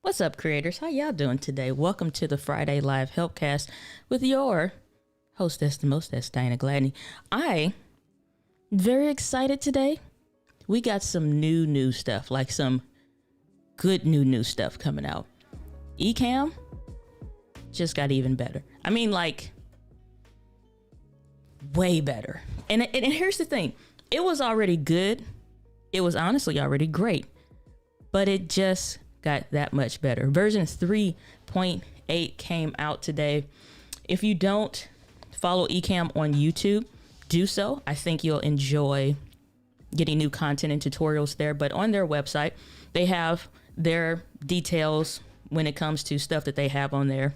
What's up, creators? How y'all doing today? Welcome to the Friday Live Helpcast with your hostess, the mostess, Diana Gladney. I very excited today. We got some new stuff, like some good new stuff coming out. Ecam just got even better. I mean, like, way better. And here's the thing. It was already good. It was honestly already great, but it just got that much better. Version 3.8 came out today. If you don't follow Ecam on YouTube, do so. I think you'll enjoy getting new content and tutorials there. But on their website, they have their details when it comes to stuff that they have on their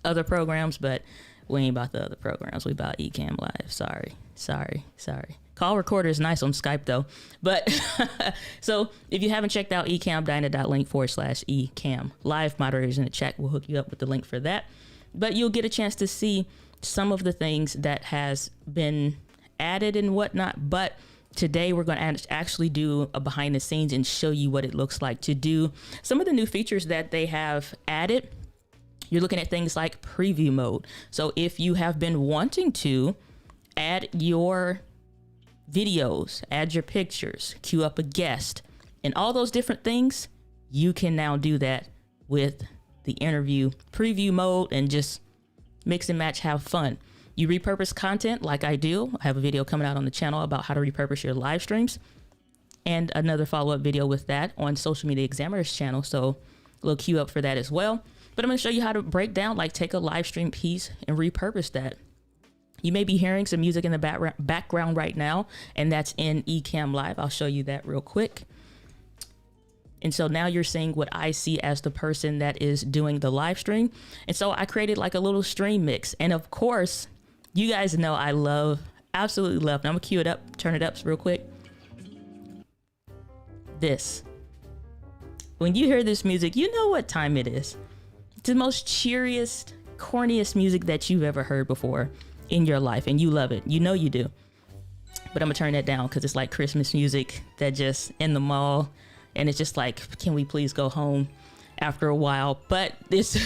other programs, but we ain't about the other programs. We about Ecam Live. Sorry. Call recorder is nice on Skype though. But so if you haven't checked out Ecam, dyna.link/Ecam Live, moderators in the chat will hook you up with the link for that. But you'll get a chance to see some of the things that has been added and whatnot. But today we're going to actually do a behind the scenes and show you what it looks like to do some of the new features that they have added. You're looking at things like preview mode. So if you have been wanting to add your videos, add your pictures, queue up a guest, and all those different things, you can now do that with the interview preview mode and just mix and match, have fun. You repurpose content like I do. I have a video coming out on the channel about how to repurpose your live streams and another follow-up video with that on Social Media Examiner's channel. So we'll queue up for that as well. But I'm going to show you how to break down, like take a live stream piece and repurpose that. You may be hearing some music in the background right now, and that's in Ecam Live. I'll show you that real quick. And so now you're seeing what I see as the person that is doing the live stream. And so I created like a little stream mix. And of course, you guys know I absolutely love, and I'm gonna cue it up, turn it up real quick. This. When you hear this music, you know what time it is. It's the most cheeriest, corniest music that you've ever heard before in your life, and you love it. You know you do. But I'm gonna turn that down because it's like Christmas music that just in the mall, and it's just like, can we please go home after a while? But this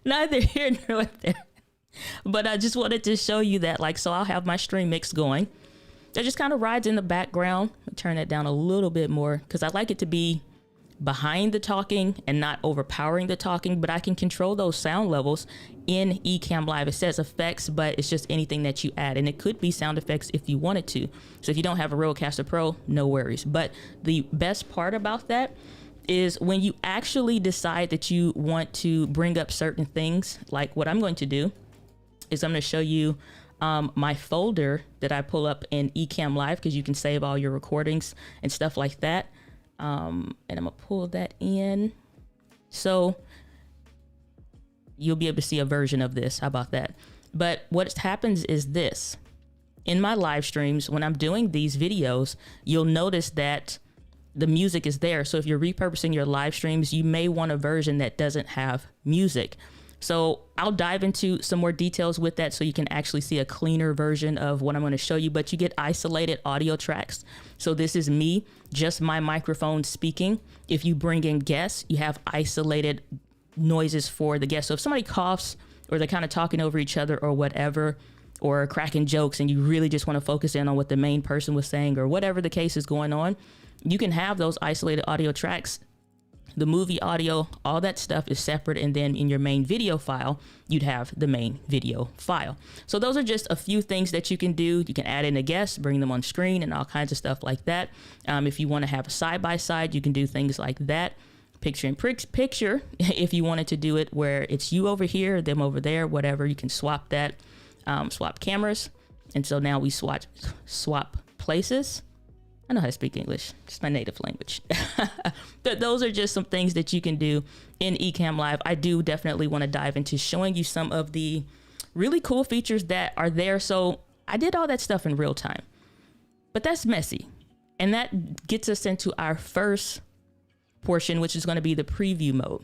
neither here nor there. But I just wanted to show you that, like, so I'll have my stream mix going. It just kind of rides in the background. I'll turn that down a little bit more because I like it to be behind the talking and not overpowering the talking, but I can control those sound levels in Ecam Live. It says effects, but it's just anything that you add, and it could be sound effects if you wanted to. So if you don't have a Rodecaster Pro, no worries. But the best part about that is when you actually decide that you want to bring up certain things, like what I'm going to do is I'm going to show you my folder that I pull up in Ecam Live, because you can save all your recordings and stuff like that. And I'm gonna pull that in so you'll be able to see a version of this. How about that? But what happens is this: in my live streams, when I'm doing these videos, you'll notice that the music is there. So if you're repurposing your live streams, you may want a version that doesn't have music. So I'll dive into some more details with that so you can actually see a cleaner version of what I'm going to show you, but you get isolated audio tracks. So this is me, just my microphone speaking. If you bring in guests, you have isolated noises for the guests. So if somebody coughs or they're kind of talking over each other or whatever, or cracking jokes and you really just want to focus in on what the main person was saying or whatever the case is going on, you can have those isolated audio tracks. The movie audio, all that stuff is separate. And then in your main video file, you'd have the main video file. So those are just a few things that you can do. You can add in a guest, bring them on screen and all kinds of stuff like that. If you want to have a side by side, you can do things like that. Picture in picture, if you wanted to do it where it's you over here, them over there, whatever, you can swap that, swap cameras. And so now we swap places. I know how to speak English. It's my native language. But those are just some things that you can do in Ecamm Live. I do definitely want to dive into showing you some of the really cool features that are there. So I did all that stuff in real time, but that's messy. And that gets us into our first portion, which is going to be the preview mode.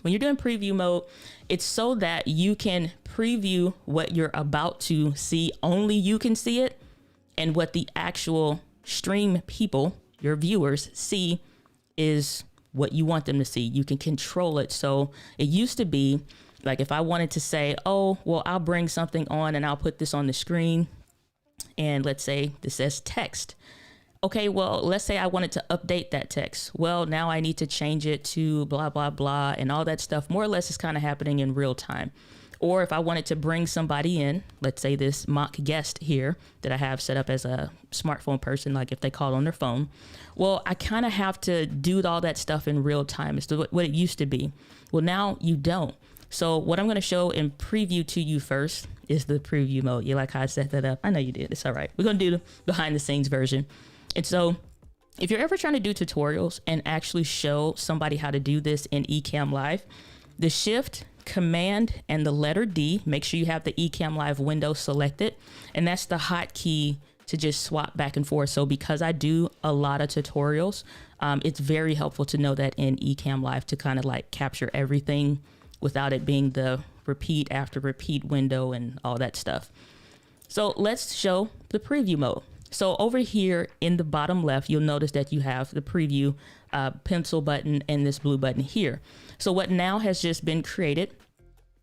When you're doing preview mode, it's so that you can preview what you're about to see. Only you can see it, and what the actual stream people, your viewers, see is what you want them to see. You can control it. So it used to be like if I wanted to say, oh, well, I'll bring something on and I'll put this on the screen. And let's say this says text. Okay, well, let's say I wanted to update that text. Well, now I need to change it to blah, blah, blah, and all that stuff more or less is kind of happening in real time. Or if I wanted to bring somebody in, let's say this mock guest here that I have set up as a smartphone person, like if they call on their phone, well, I kind of have to do all that stuff in real time. It's what it used to be. Well, now you don't. So what I'm going to show and preview to you first is the preview mode. You like how I set that up? I know you did. It's all right. We're going to do the behind the scenes version. And so if you're ever trying to do tutorials and actually show somebody how to do this in Ecamm Live, the Shift, Command, and the letter D, make sure you have the Ecamm Live window selected. And that's the hotkey to just swap back and forth. So because I do a lot of tutorials, it's very helpful to know that in Ecamm Live to kind of like capture everything without it being the repeat after repeat window and all that stuff. So let's show the preview mode. So over here in the bottom left, you'll notice that you have the preview pencil button and this blue button here. So what now has just been created,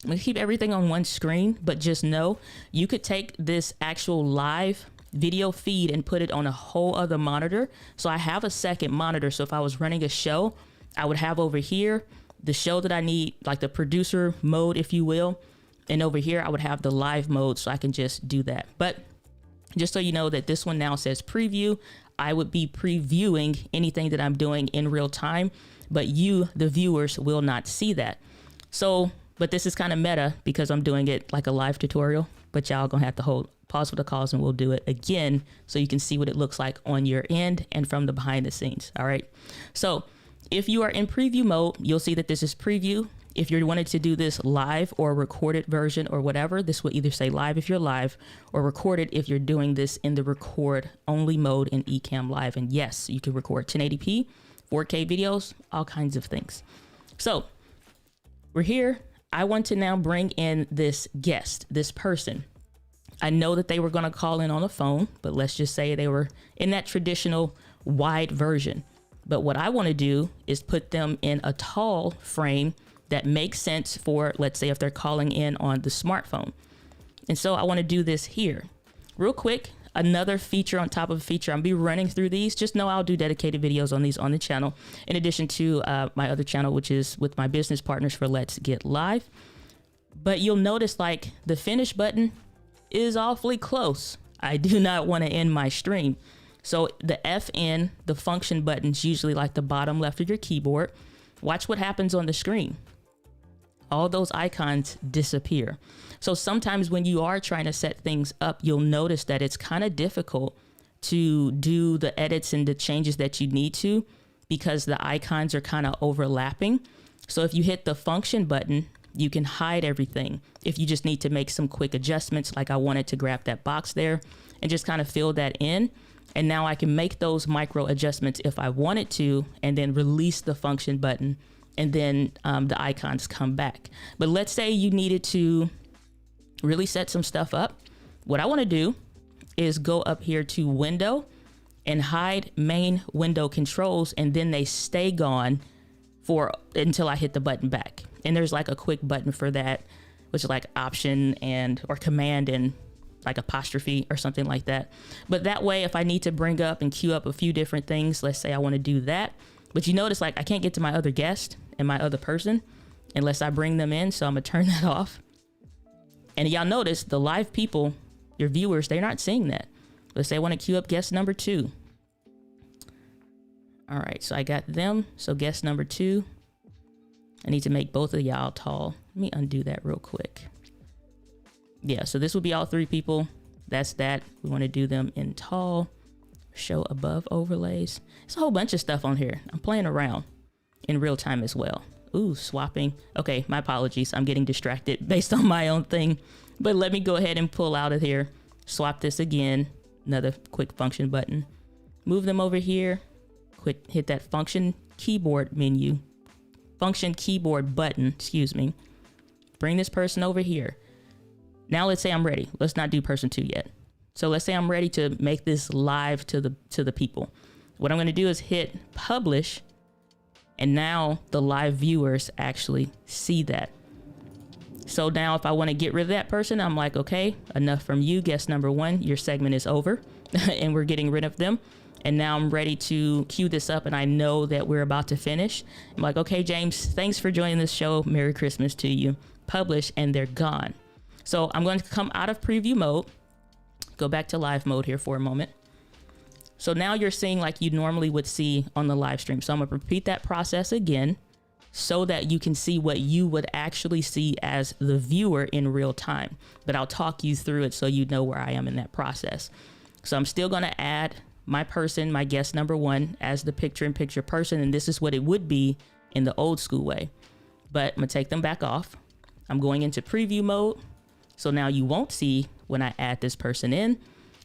I'm gonna keep everything on one screen, but just know you could take this actual live video feed and put it on a whole other monitor. So I have a second monitor. So if I was running a show, I would have over here the show that I need, like the producer mode, if you will. And over here, I would have the live mode so I can just do that. But just so you know that this one now says preview, I would be previewing anything that I'm doing in real time, but you, the viewers, will not see that. So, but this is kind of meta because I'm doing it like a live tutorial, but y'all gonna have to pause for the cause and we'll do it again so you can see what it looks like on your end and from the behind the scenes. All right. So if you are in preview mode, you'll see that this is preview. If you wanted to do this live or recorded version or whatever, this will either say live if you're live or recorded if you're doing this in the record only mode in Ecamm Live. And yes, you can record 1080p, 4K videos, all kinds of things. So we're here. I want to now bring in this guest, this person. I know that they were going to call in on the phone, but let's just say they were in that traditional wide version. But what I want to do is put them in a tall frame that makes sense for, let's say, if they're calling in on the smartphone. And so I want to do this here. Real quick, another feature on top of a feature. I'll be running through these. Just know I'll do dedicated videos on these on the channel, in addition to my other channel, which is with my business partners for Let's Get Live. But you'll notice like the finish button is awfully close. I do not want to end my stream. So the FN, the function button's usually like the bottom left of your keyboard. Watch what happens on the screen. All those icons disappear. So sometimes when you are trying to set things up, you'll notice that it's kind of difficult to do the edits and the changes that you need to because the icons are kind of overlapping. So if you hit the function button, you can hide everything. If you just need to make some quick adjustments, like I wanted to grab that box there and just kind of fill that in. And now I can make those micro adjustments if I wanted to, and then release the function button, and then the icons come back. But let's say you needed to really set some stuff up. What I want to do is go up here to window and hide main window controls, and then they stay gone until I hit the button back. And there's like a quick button for that, which is like option or command and like apostrophe or something like that. But that way, if I need to bring up and queue up a few different things, let's say I want to do that. But you notice like I can't get to my other guest and my other person unless I bring them in. So I'm gonna turn that off. And y'all notice the live people, your viewers, they're not seeing that. Let's say I want to queue up guest number 2. All right, so I got them. So guest number 2. I need to make both of y'all tall. Let me undo that real quick. Yeah, so this will be all 3 people. That's that. We want to do them in tall. Show above overlays. It's a whole bunch of stuff on here. I'm playing around in real time as well. Ooh, swapping. Okay, my apologies. I'm getting distracted based on my own thing. But let me go ahead and pull out of here. Swap this again. Another quick function button. Move them over here. Hit that function keyboard menu. Function keyboard button, excuse me. Bring this person over here. Now let's say I'm ready. Let's not do person 2 yet. So let's say I'm ready to make this live to the people. What I'm going to do is hit publish, and now the live viewers actually see that. So now if I want to get rid of that person, I'm like, okay, enough from you, guest number 1. Your segment is over and we're getting rid of them. And now I'm ready to queue this up, and I know that we're about to finish. I'm like, okay, James, thanks for joining this show. Merry Christmas to you. Publish, and they're gone. So I'm going to come out of preview mode, go back to live mode here for a moment. So now you're seeing like you normally would see on the live stream. So I'm going to repeat that process again so that you can see what you would actually see as the viewer in real time. But I'll talk you through it so you know where I am in that process. So I'm still going to add my person, my guest number 1, as the picture-in-picture person, and this is what it would be in the old school way. But I'm gonna take them back off. I'm going into preview mode, so now you won't see when I add this person in.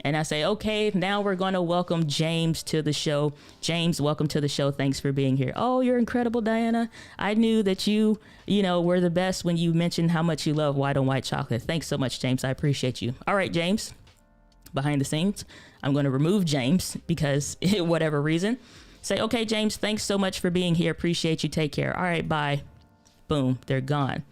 And I say, okay, now we're going to welcome James to the show. James, welcome to the show. Thanks for being here. Oh, you're incredible, Diana. I knew that you were the best when you mentioned how much you love white on white chocolate. Thanks so much, James. I appreciate you. All right, James. Behind the scenes, I'm going to remove James because whatever reason. Say, okay, James, thanks so much for being here. Appreciate you. Take care. All right, bye. Boom, they're gone.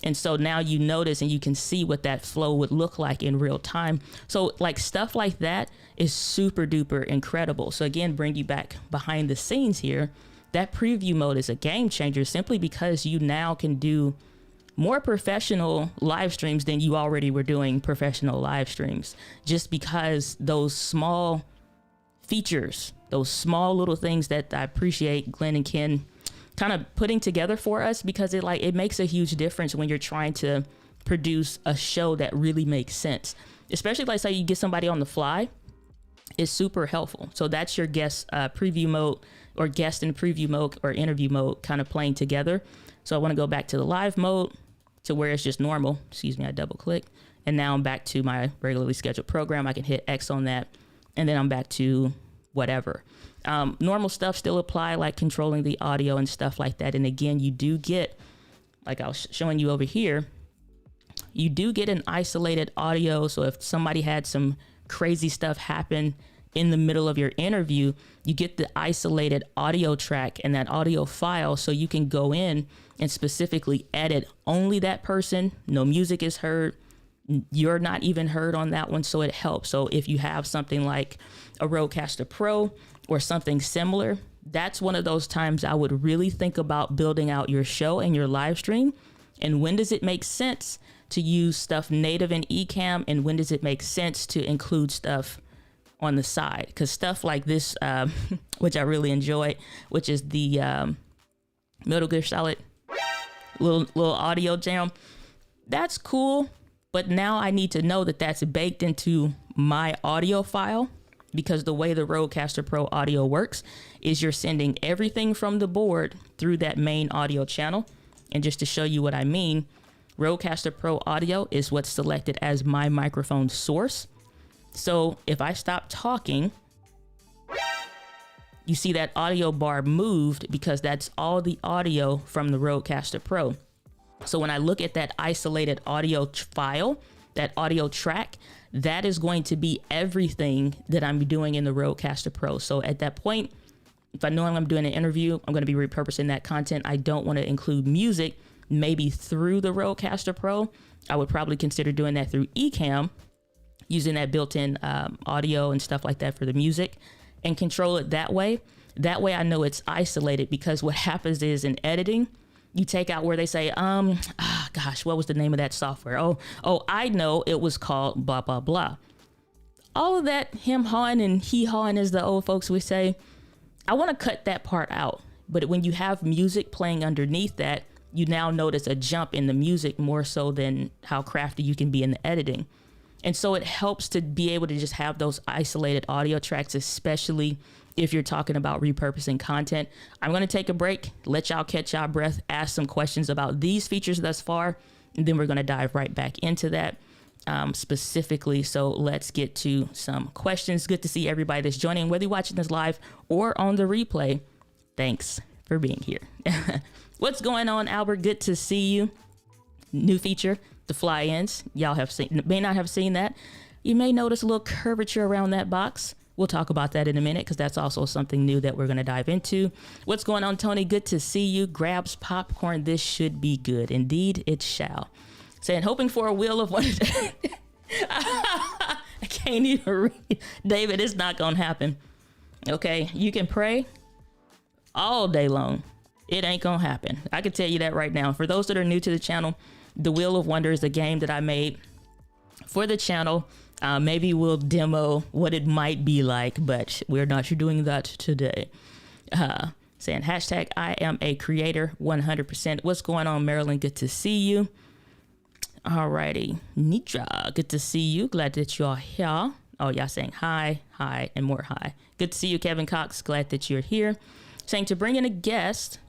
And so now you notice and you can see what that flow would look like in real time. So like stuff like that is super duper incredible. So again, bring you back behind the scenes here. That preview mode is a game changer simply because you now can do more professional live streams than you already were doing professional live streams, just because those small features, those small little things that I appreciate Glenn and Ken kind of putting together for us, because it makes a huge difference when you're trying to produce a show that really makes sense, especially like say you get somebody on the fly. It's super helpful. So that's your guest preview mode, or guest in preview mode, or interview mode kind of playing together. So I want to go back to the live mode to where it's just normal. Excuse me, I double click. And now I'm back to my regularly scheduled program. I can hit X on that. And then I'm back to whatever. Normal stuff still apply, like controlling the audio and stuff like that. And again, you do get, like I was showing you over here, you do get an isolated audio. So if somebody had some crazy stuff happen in the middle of your interview, you get the isolated audio track and that audio file, so you can go in and specifically edit only that person. No music is heard. You're not even heard on that one, so it helps. So if you have something like a Rodecaster Pro or something similar, that's one of those times I would really think about building out your show and your live stream. And when does it make sense to use stuff native in Ecamm, and when does it make sense to include stuff on the side? Because stuff like this, which I really enjoy, which is the Metal Gear Solid little audio jam, that's cool. But now I need to know that that's baked into my audio file, because the way the Rodecaster Pro audio works is you're sending everything from the board through that main audio channel. And just to show you what I mean, Rodecaster Pro audio is what's selected as my microphone source. So if I stop talking, you see that audio bar moved because that's all the audio from the Rodecaster Pro. So when I look at that isolated audio file, that audio track, that is going to be everything that I'm doing in the Rodecaster Pro. So at that point, if I know I'm doing an interview, I'm going to be repurposing that content. I don't want to include music, maybe through the Rodecaster Pro. I would probably consider doing that through Ecamm. using that built-in audio and stuff like that for the music, and control it that way. That way I know it's isolated, because what happens is in editing, you take out where they say, gosh, what was the name of that software? Oh, I know, it was called blah, blah, blah. All of that him-hawing and he-hawing, as the old folks would say, I want to cut that part out. But when you have music playing underneath that, you now notice a jump in the music more so than how crafty you can be in the editing. And so it helps to be able to just have those isolated audio tracks, especially if you're talking about repurposing content. I'm going to take a break, let y'all catch y'all breath, ask some questions about these features thus far, and then we're going to dive right back into that specifically. So let's get to some questions. Good to see everybody that's joining, whether you're watching this live or on the replay. Thanks for being here. What's going on, Albert? Good to see you. New feature, the fly-ins. Y'all may not have seen that. You may notice a little curvature around that box. We'll talk about that in a minute, because that's also something new that we're going to dive into. What's going on, Tony? Good to see you. Grabs popcorn. This should be good. Indeed, it shall. Saying, hoping for a wheel of wonder. I can't even read. David, it's not going to happen. Okay, you can pray all day long. It ain't going to happen. I can tell you that right now. For those that are new to the channel, the Wheel of Wonder is a game that I made for the channel. Maybe we'll demo what it might be like, but we're not doing that today. Saying hashtag I am a creator 100%. What's going on, Marilyn? Good to see you. Alrighty. Nitra, good to see you. Glad that you're here. Oh, y'all saying hi, and more hi. Good to see you, Kevin Cox. Glad that you're here. Saying to bring in a guest,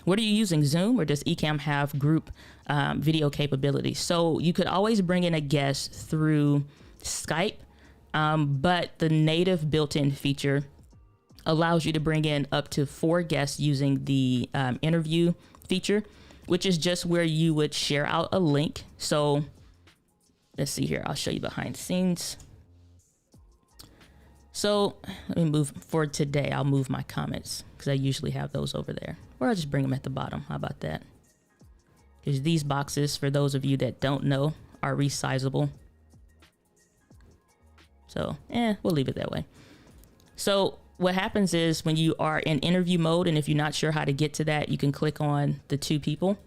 what are you using, Zoom, or does Ecamm have group video capabilities? So you could always bring in a guest through Skype, but the native built-in feature allows you to bring in up to 4 guests using the interview feature, which is just where you would share out a link. So let's see here. I'll show you behind the scenes. So let me move for today. I'll move my comments because I usually have those over there, or I'll just bring them at the bottom. How about that? Because these boxes, for those of you that don't know, are resizable. So we'll leave it that way. So what happens is when you are in interview mode, and if you're not sure how to get to that, you can click on the 2 people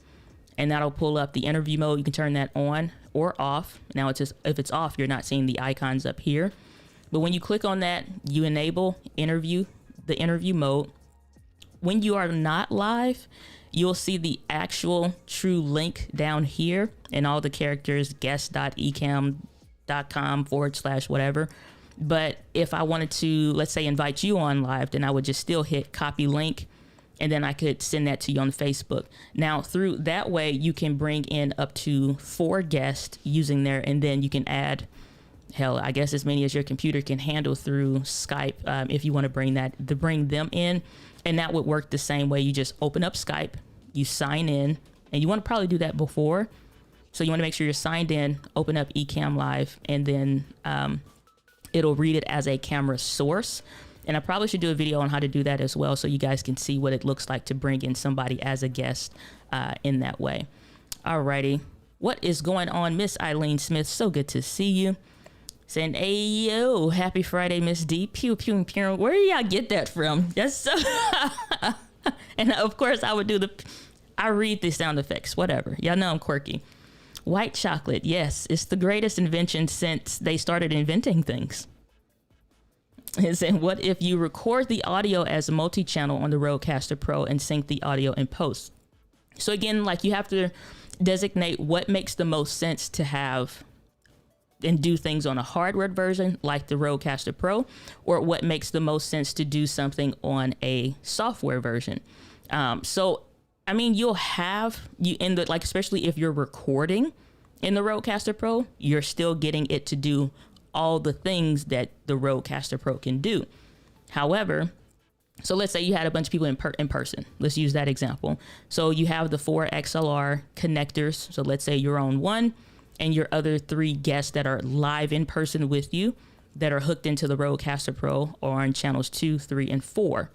and that'll pull up the interview mode. You can turn that on or off. Now it's just, if it's off, you're not seeing the icons up here. But when you click on that, you enable the interview mode. When you are not live, you'll see the actual true link down here and all the characters, guest.ecam.com/whatever. But if I wanted to, let's say, invite you on live, then I would just still hit copy link, and then I could send that to you on Facebook. Now, through that way, you can bring in up to 4 guests using there, and then you can add, hell, I guess as many as your computer can handle through Skype if you want to bring them in. And that would work the same way. You just open up Skype, you sign in, and you want to probably do that before. So you want to make sure you're signed in, open up Ecamm Live, and then it'll read it as a camera source. And I probably should do a video on how to do that as well, so you guys can see what it looks like to bring in somebody as a guest in that way. Alrighty. What is going on, Miss Eileen Smith? So good to see you. Saying, hey, yo, happy Friday, Miss D. Pew, pew, pew. Where do y'all get that from? That's so... And of course, I read the sound effects, whatever. Y'all know I'm quirky. White chocolate, yes, it's the greatest invention since they started inventing things. And saying, what if you record the audio as a multi-channel on the Rodecaster Pro and sync the audio in post? So again, like, you have to designate what makes the most sense to have and do things on a hardware version like the Rodecaster Pro, or what makes the most sense to do something on a software version. So, I mean, especially if you're recording in the Rodecaster Pro, you're still getting it to do all the things that the Rodecaster Pro can do. However, so let's say you had a bunch of people in person. Let's use that example. So you have the 4 XLR connectors. So let's say you're on one, and your other 3 guests that are live in person with you that are hooked into the Rodecaster Pro are on channels 2, 3, and 4.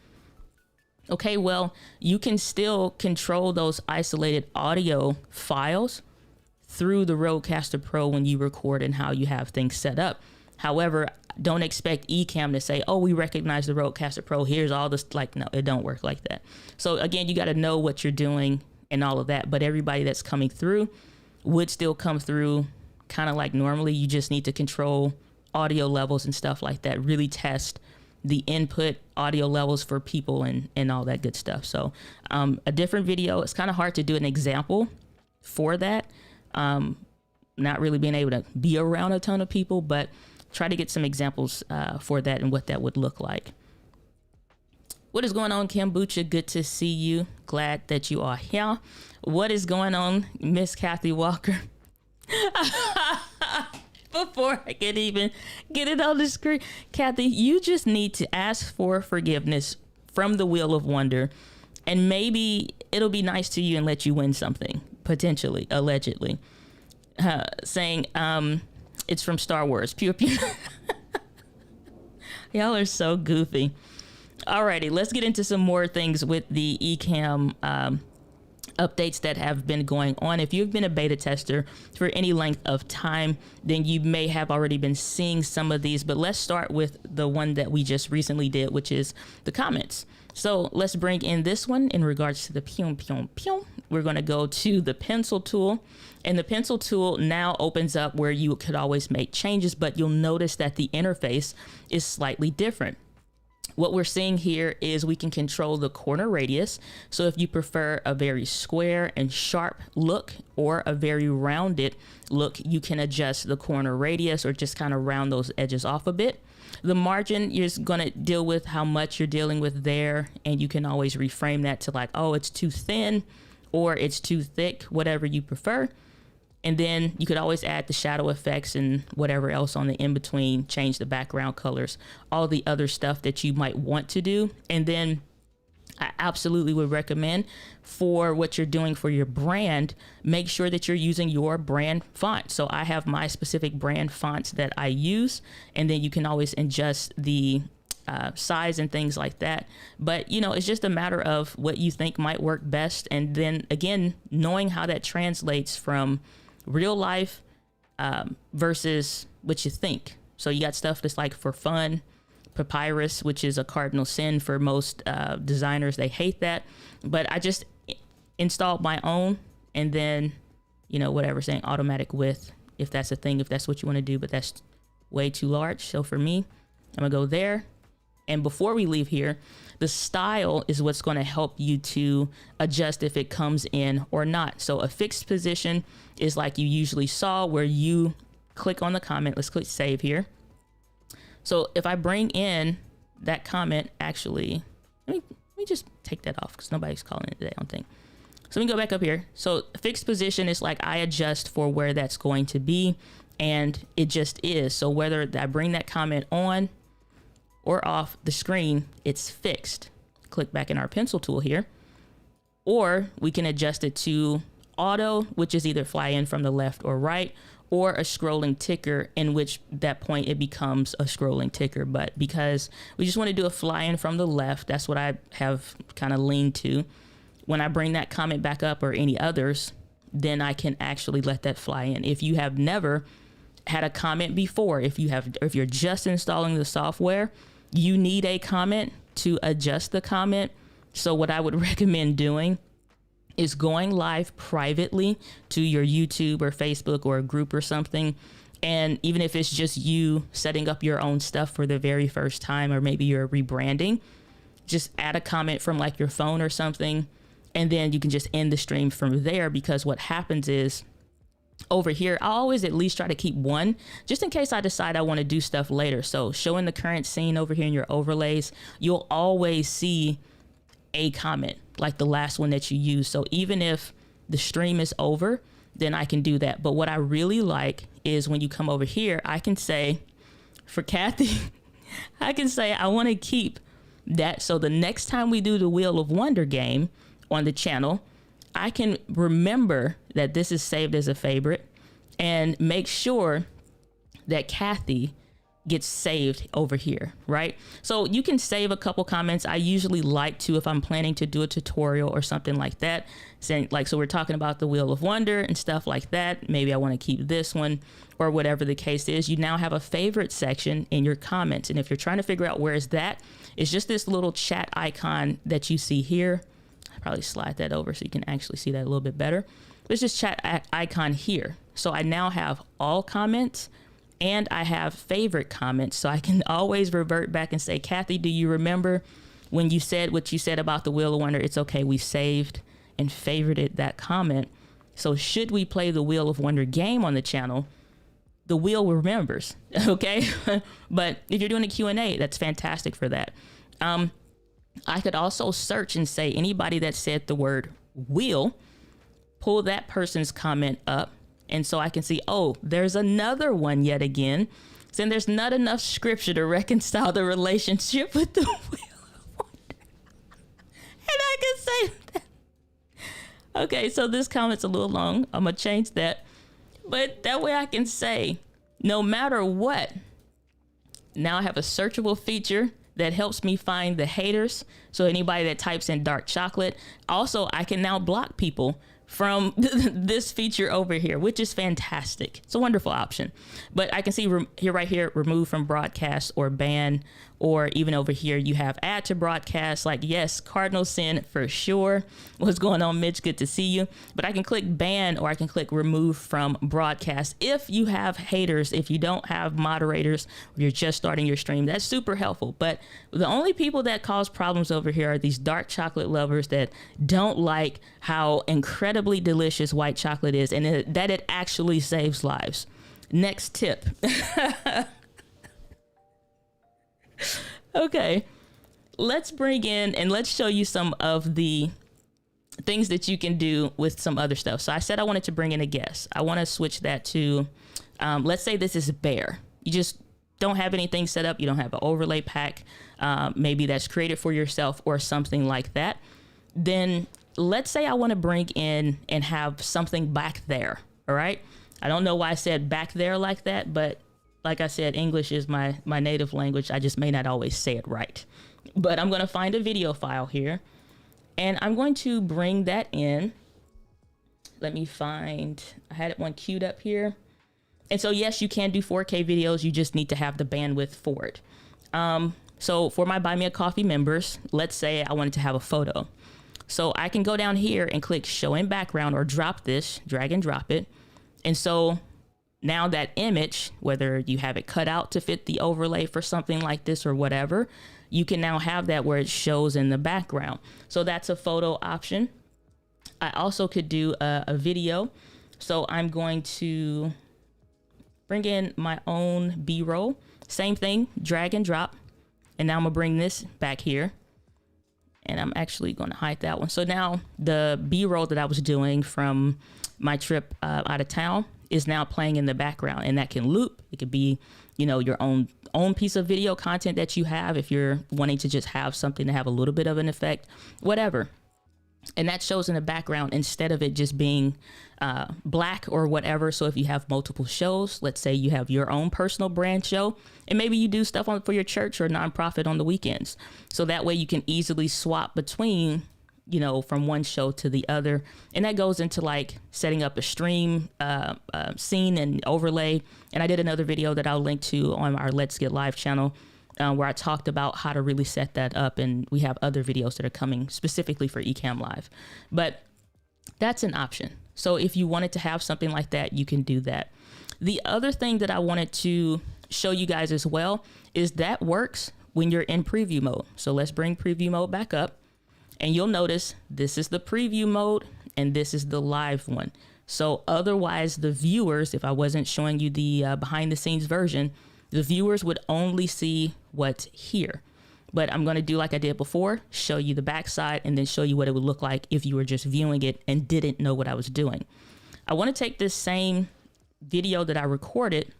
Okay, well, you can still control those isolated audio files through the Rodecaster Pro when you record and how you have things set up. However, don't expect Ecamm to say, oh, we recognize the Rodecaster Pro. Here's all this. Like, no, it don't work like that. So again, you got to know what you're doing and all of that. But everybody that's coming through would still come through kind of like normally. You just need to control audio levels and stuff like that. Really test the input audio levels for people and all that good stuff. So a different video. It's kind of hard to do an example for that. Not really being able to be around a ton of people, but try to get some examples for that and what that would look like. What is going on, Kombucha? Good to see you. Glad that you are here. What is going on, Miss Kathy Walker? Before I can even get it on the screen, Kathy, you just need to ask for forgiveness from the Wheel of Wonder, and maybe it'll be nice to you and let you win something, potentially, allegedly. Saying, it's from Star Wars. Pew pew. Y'all are so goofy. Alrighty, let's get into some more things with the Ecamm updates that have been going on. If you've been a beta tester for any length of time, then you may have already been seeing some of these, but let's start with the one that we just recently did, which is the comments. So let's bring in this one in regards to the pew, pew, pew. We're going to go to the pencil tool, and the pencil tool now opens up where you could always make changes, but you'll notice that the interface is slightly different. What we're seeing here is we can control the corner radius. So if you prefer a very square and sharp look or a very rounded look, you can adjust the corner radius or just kind of round those edges off a bit. The margin, you're going to deal with how much you're dealing with there, and you can always reframe that to like, oh, it's too thin or it's too thick, whatever you prefer. And then you could always add the shadow effects and whatever else on the in-between, change the background colors, all the other stuff that you might want to do. And then I absolutely would recommend for what you're doing for your brand, make sure that you're using your brand font. So I have my specific brand fonts that I use, and then you can always adjust the size and things like that. But, you know, it's just a matter of what you think might work best. And then again, knowing how that translates from real life versus what you think. So you got stuff that's like for fun, papyrus, which is a cardinal sin for most designers. They hate that. But I just installed my own, and then, you know, whatever, saying automatic width, if that's a thing, if that's what you want to do, but that's way too large. So for me, I'm gonna go there. And before we leave here, the style is what's going to help you to adjust if it comes in or not. So a fixed position is like you usually saw, where you click on the comment. Let's click save here. So if I bring in that comment, actually, let me just take that off because nobody's calling it today, I don't think. So let me go back up here. So fixed position is like I adjust for where that's going to be, and it just is. So whether I bring that comment on or off the screen, it's fixed. Click back in our pencil tool here, or we can adjust it to auto, which is either fly in from the left or right, or a scrolling ticker, in which that point it becomes a scrolling ticker. But because we just want to do a fly in from the left, that's what I have kind of leaned to. When I bring that comment back up or any others, then I can actually let that fly in. If you have never had a comment before, if you're just installing the software, you need a comment to adjust the comment. So what I would recommend doing is going live privately to your YouTube or Facebook or a group or something. And even if it's just you setting up your own stuff for the very first time, or maybe you're rebranding, just add a comment from like your phone or something. And then you can just end the stream from there, because what happens is, over here, I always at least try to keep one, just in case I decide I want to do stuff later. So showing the current scene over here in your overlays, you'll always see a comment like the last one that you use. So even if the stream is over, then I can do that. But what I really like is when you come over here, I can say for Kathy, I can say I want to keep that. So the next time we do the Wheel of Wonder game on the channel, I can remember that this is saved as a favorite, and make sure that Kathy gets saved over here, right? So you can save a couple comments. I usually like to, if I'm planning to do a tutorial or something like that, saying like, so we're talking about the Wheel of Wonder and stuff like that. Maybe I want to keep this one or whatever the case is. You now have a favorite section in your comments. And if you're trying to figure out where is that, it's just this little chat icon that you see here. I'll probably slide that over so you can actually see that a little bit better. There's this chat icon here. So I now have all comments and I have favorite comments. So I can always revert back and say, Kathy, do you remember when you said what you said about the Wheel of Wonder? It's okay. We saved and favorited that comment. So should we play the Wheel of Wonder game on the channel, the wheel remembers, okay? But if you're doing a Q&A, that's fantastic for that. I could also search and say anybody that said the word wheel, pull that person's comment up. And so I can see, oh, there's another one yet again. So there's not enough scripture to reconcile the relationship with the Wheel of Wonder. And I can say that. Okay, so this comment's a little long. I'm going to change that. But that way I can say, no matter what, now I have a searchable feature that helps me find the haters. So anybody that types in dark chocolate. Also, I can now block people from this feature over here, which is fantastic. It's a wonderful option. But I can see here, right here, remove from broadcast or ban, or even over here, you have add to broadcast. Like, yes, cardinal sin for sure. What's going on, Mitch? Good to see you. But I can click ban or I can click remove from broadcast. If you have haters, if you don't have moderators, or you're just starting your stream, that's super helpful. But the only people that cause problems over here are these dark chocolate lovers that don't like how incredibly delicious white chocolate is and that it actually saves lives. Next tip. Okay, let's bring in and let's show you some of the things that you can do with some other stuff. So I said I wanted to bring in a guest. I want to switch that to, let's say this is Bear. You just don't have anything set up. You don't have an overlay pack. Maybe that's created for yourself or something like that. Then let's say I want to bring in and have something back there. All right. I don't know why I said back there like that, but like I said, English is my native language. I just may not always say it right. But I'm going to find a video file here and I'm going to bring that in. Let me find, I had one queued up here. And so, yes, you can do 4K videos. You just need to have the bandwidth for it. So for my Buy Me a Coffee members, let's say I wanted to have a photo. So I can go down here and click show in background or drop this, drag and drop it. And so now that image, whether you have it cut out to fit the overlay for something like this or whatever, you can now have that where it shows in the background. So that's a photo option. I also could do a video. So I'm going to bring in my own B-roll. Same thing, drag and drop. And now I'm gonna bring this back here. And I'm actually gonna hide that one. So now the B-roll that I was doing from my trip out of town is now playing in the background, and that can loop. It could be, you know, your own piece of video content that you have if you're wanting to just have something to have a little bit of an effect, whatever. And that shows in the background instead of it just being black or whatever. So if you have multiple shows, let's say you have your own personal brand show, and maybe you do stuff for your church or nonprofit on the weekends. So that way you can easily swap between, you know, from one show to the other. And that goes into like setting up a stream scene and overlay. And I did another video that I'll link to on our Let's Get Live channel where I talked about how to really set that up. And we have other videos that are coming specifically for Ecam Live. But that's an option. So if you wanted to have something like that, you can do that. The other thing that I wanted to show you guys as well is that works when you're in preview mode. So let's bring preview mode back up. And you'll notice this is the preview mode and this is the live one. So otherwise the viewers, if I wasn't showing you the behind the scenes version, the viewers would only see what's here. But I'm going to do like I did before, show you the backside and then show you what it would look like if you were just viewing it and didn't know what I was doing. I want to take this same video that I recorded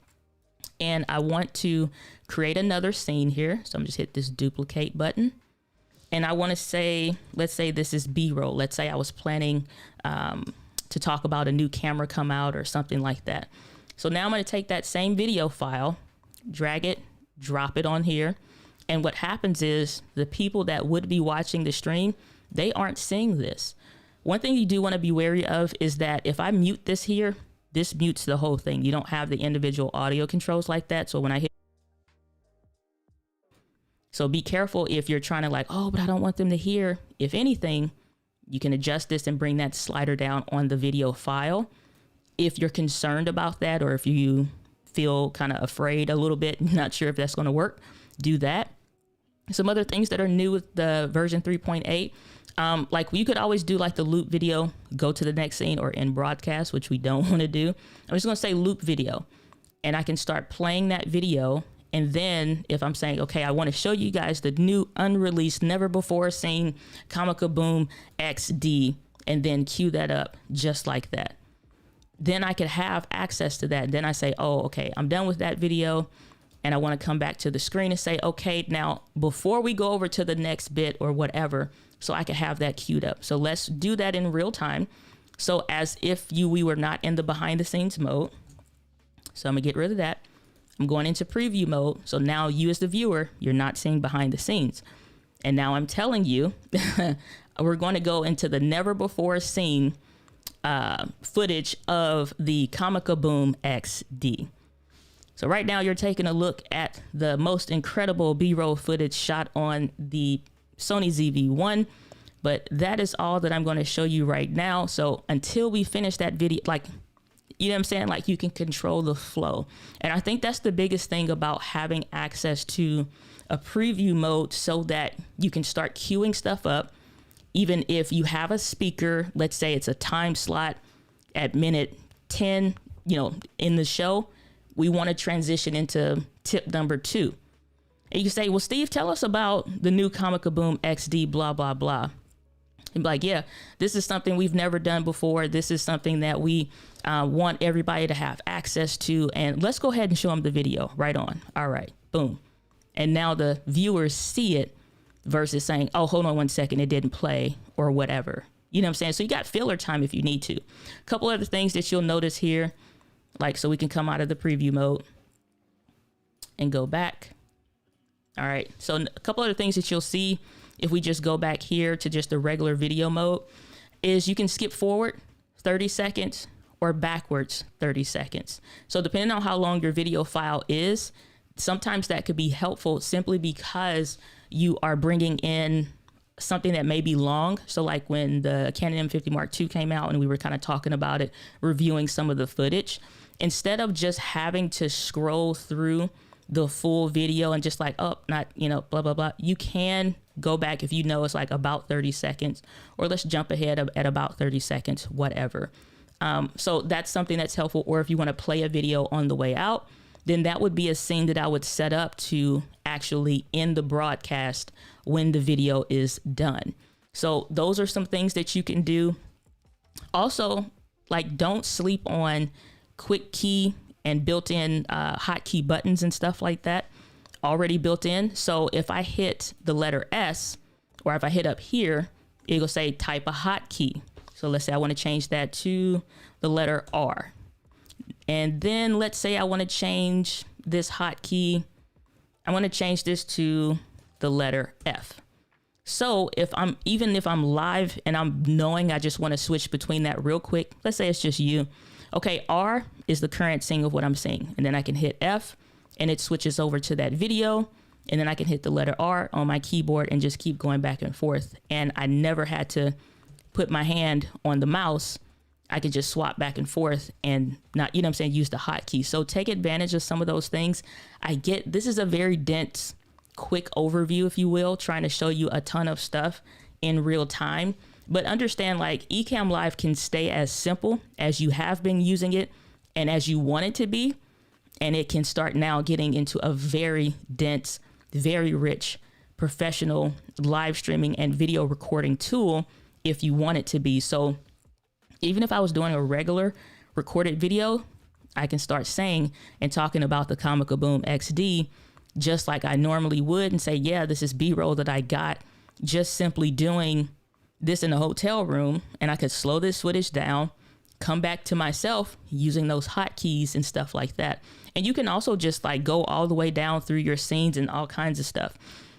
and I want to create another scene here. So I'm just hit this duplicate button. And I want to say, let's say this is B-roll. Let's say I was planning to talk about a new camera come out or something like that. So now I'm going to take that same video file, drag it drop it on here. And what happens is the people that would be watching the stream, they aren't seeing this. One thing you do want to be wary of is that if I mute this here, this mutes the whole thing. You don't have the individual audio controls like that. So when I hit, so be careful if you're trying to like, oh, but I don't want them to hear. If anything, you can adjust this and bring that slider down on the video file. If you're concerned about that, or if you feel kind of afraid a little bit, not sure if that's going to work, do that. Some other things that are new with the version 3.8, like you could always do like the loop video, go to the next scene, or in broadcast, which we don't want to do. I'm just going to say loop video, and I can start playing that video. And then if I'm saying, okay, I want to show you guys the new unreleased, never before seen Comica Boom XD, and then cue that up just like that. Then I could have access to that. Then I say, oh, okay, I'm done with that video. And I want to come back to the screen and say, okay, now before we go over to the next bit or whatever, so I can have that queued up. So let's do that in real time. So as if we were not in the behind the scenes mode. So I'm gonna get rid of that. I'm going into preview mode. So now you as the viewer, you're not seeing behind the scenes. And now I'm telling you, we're going to go into the never before seen footage of the Comica Boom XD. So right now you're taking a look at the most incredible B-roll footage shot on the Sony ZV-1, but that is all that I'm going to show you right now. So until we finish that video, like, you know what I'm saying? Like, you can control the flow. And I think that's the biggest thing about having access to a preview mode, so that you can start queuing stuff up. Even if you have a speaker, let's say it's a time slot at minute 10, you know, in the show, we want to transition into tip number 2. And you say, well, Steve, tell us about the new Comica Boom XD, blah, blah, blah. And be like, yeah, this is something we've never done before. This is something that we want everybody to have access to. And let's go ahead and show them the video right on. All right, boom. And now the viewers see it versus saying, oh, hold on 1 second, it didn't play or whatever. You know what I'm saying? So you got filler time if you need to. A couple other things that you'll notice here. Like, so we can come out of the preview mode and go back. All right. So a couple other things that you'll see if we just go back here to just the regular video mode is you can skip forward 30 seconds or backwards 30 seconds. So depending on how long your video file is, sometimes that could be helpful simply because you are bringing in something that may be long. So like when the Canon M50 Mark II came out and we were kind of talking about it, reviewing some of the footage, instead of just having to scroll through the full video and just like, oh, not, you know, blah, blah, blah. You can go back if you know it's like about 30 seconds, or let's jump ahead at about 30 seconds, whatever. So that's something that's helpful. Or if you want to play a video on the way out, then that would be a scene that I would set up to actually end the broadcast when the video is done. So those are some things that you can do. Also, like, don't sleep on quick key and built-in hotkey buttons and stuff like that already built in. So if I hit the letter S, or if I hit up here, it'll say type a hotkey. So let's say I want to change that to the letter R. And then let's say I want to change this hotkey. I want to change this to the letter F. So even if I'm live and I'm knowing I just want to switch between that real quick, let's say it's just you. Okay, R is the current scene of what I'm seeing. And then I can hit F and it switches over to that video. And then I can hit the letter R on my keyboard and just keep going back and forth. And I never had to put my hand on the mouse. I could just swap back and forth and not, you know what I'm saying, use the hotkey. So take advantage of some of those things. I get, this is a very dense, quick overview, if you will, trying to show you a ton of stuff in real time. But understand, like, Ecamm Live can stay as simple as you have been using it and as you want it to be. And it can start now getting into a very dense, very rich, professional live streaming and video recording tool if you want it to be. So even if I was doing a regular recorded video, I can start saying and talking about the Comica Boom XD just like I normally would and say, yeah, this is B-roll that I got just simply doing this in a hotel room. And I could slow this footage down come back to myself using those hotkeys and stuff like that. And you can also just like go all the way down through your scenes and all kinds of stuff.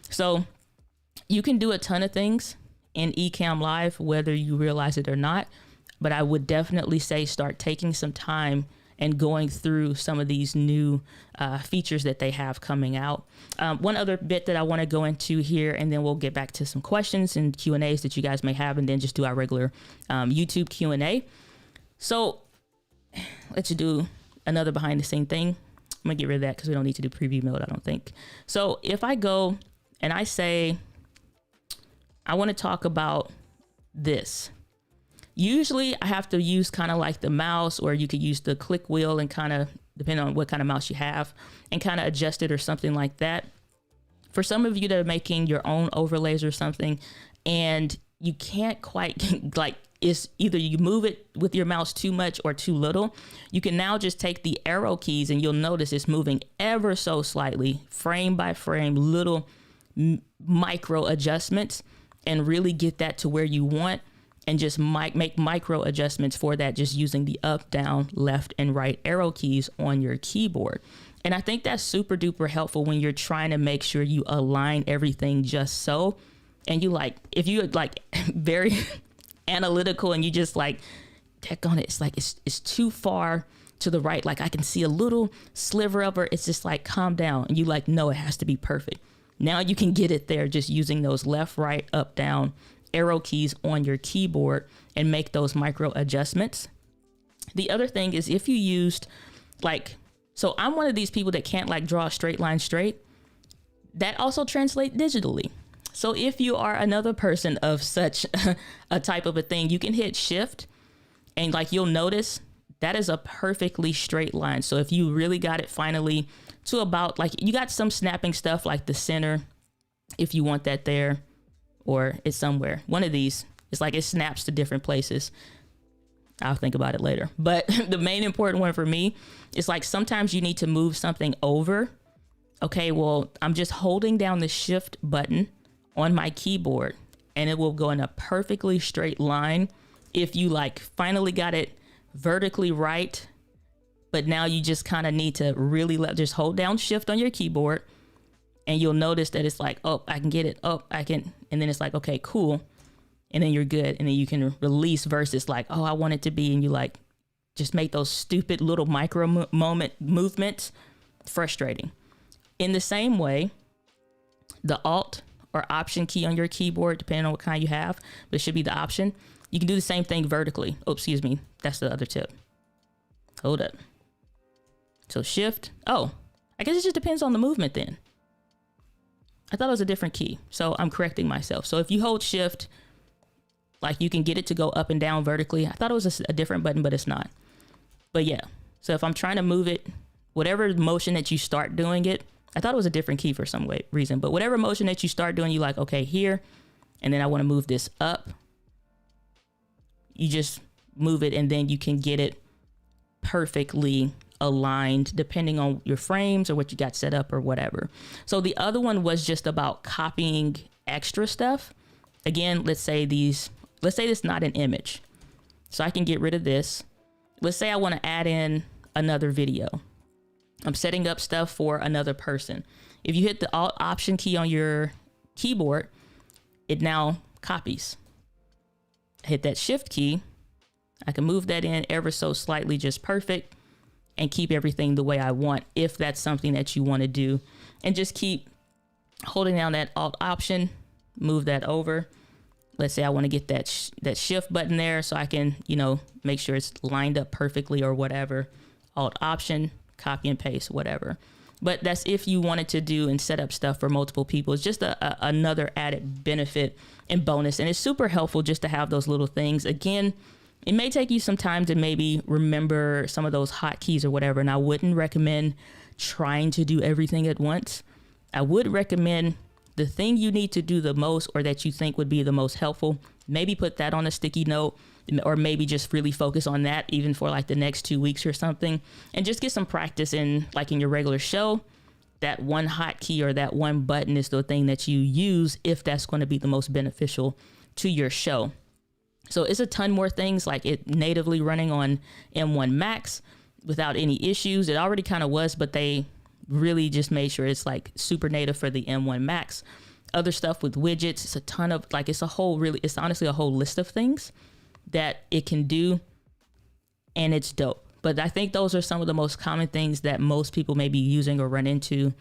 So you can do a ton of things in Ecamm Live, whether you realize it or not. But I would definitely say start taking some time and going through some of these new features that they have coming out. One other bit that I want to go into here, and then we'll get back to some questions and Q&As that you guys may have, and then just do our regular YouTube Q&A. So let's do another behind the scene thing. I'm gonna get rid of that because we don't need to do preview mode, I don't think. So if I go and I say, I want to talk about this. Usually I have to use kind of like the mouse, or you could use the click wheel and kind of, depending on what kind of mouse you have, and kind of adjust it or something like that. For some of you that are making your own overlays or something, and you can't quite like, it's either you move it with your mouse too much or too little, you can now just take the arrow keys and you'll notice it's moving ever so slightly, frame by frame, little micro adjustments, and really get that to where you want. And just make micro adjustments for that, just using the up, down, left, and right arrow keys on your keyboard. And I think that's super duper helpful when you're trying to make sure you align everything just so. And you like, if you're like very analytical and you just like check on it, it's like it's too far to the right. Like I can see a little sliver of it. It's just like, calm down. And you like, no, it has to be perfect. Now you can get it there just using those left, right, up, down arrow keys on your keyboard and make those micro adjustments. The other thing is if you used like, so I'm one of these people that can't like draw a straight line straight. That also translates digitally. So if you are another person of such a type of a thing, you can hit shift and like you'll notice that is a perfectly straight line. So if you really got it finally to about like, you got some snapping stuff like the center, if you want that there, or it's somewhere. One of these, it's like it snaps to different places. I'll think about it later. But the main important one for me is like sometimes you need to move something over. Okay, well, I'm just holding down the shift button on my keyboard and it will go in a perfectly straight line. If you like finally got it vertically right, but now you just kind of need to really just hold down shift on your keyboard. And you'll notice that it's like, oh, I can get it. Oh, I can. And then it's like, okay, cool. And then you're good. And then you can release versus like, oh, I want it to be. And you like, just make those stupid little micro movements frustrating. In the same way, the Alt or Option key on your keyboard, depending on what kind you have, but it should be the Option. You can do the same thing vertically. Oh, excuse me. That's the other tip. Hold up. So Shift. Oh, I guess it just depends on the movement then. I thought it was a different key, so I'm correcting myself. So if you hold shift, like you can get it to go up and down vertically. I thought it was a different button, but it's not. But yeah, so if I'm trying to move it, whatever motion that you start doing it, I thought it was a different key for some reason, but whatever motion that you start doing, you like, okay, here, and then I want to move this up. You just move it and then you can get it perfectly aligned depending on your frames or what you got set up or whatever. So the other one was just about copying extra stuff. Again, let's say this is not an image. So I can get rid of this. Let's say I want to add in another video. I'm setting up stuff for another person. If you hit the Alt Option key on your keyboard, it now copies. I hit that Shift key. I can move that in ever so slightly, just perfect, and keep everything the way I want if that's something that you want to do. And just keep holding down that Alt Option, move that over. Let's say I want to get that Shift button there so I can, make sure it's lined up perfectly or whatever. Alt Option, copy and paste, whatever. But that's if you wanted to do and set up stuff for multiple people. It's just another added benefit and bonus. And it's super helpful just to have those little things. Again, it may take you some time to maybe remember some of those hotkeys or whatever. And I wouldn't recommend trying to do everything at once. I would recommend the thing you need to do the most or that you think would be the most helpful. Maybe put that on a sticky note, or maybe just really focus on that even for like the next 2 weeks or something. And just get some practice in like in your regular show. That one hotkey or that one button is the thing that you use if that's going to be the most beneficial to your show. So it's a ton more things, like it natively running on M1 Max without any issues. It already kind of was, but they really just made sure it's like super native for the M1 Max. Other stuff with widgets, it's a ton of like, it's honestly a whole list of things that it can do, and it's dope. But I think those are some of the most common things that most people may be using or run into,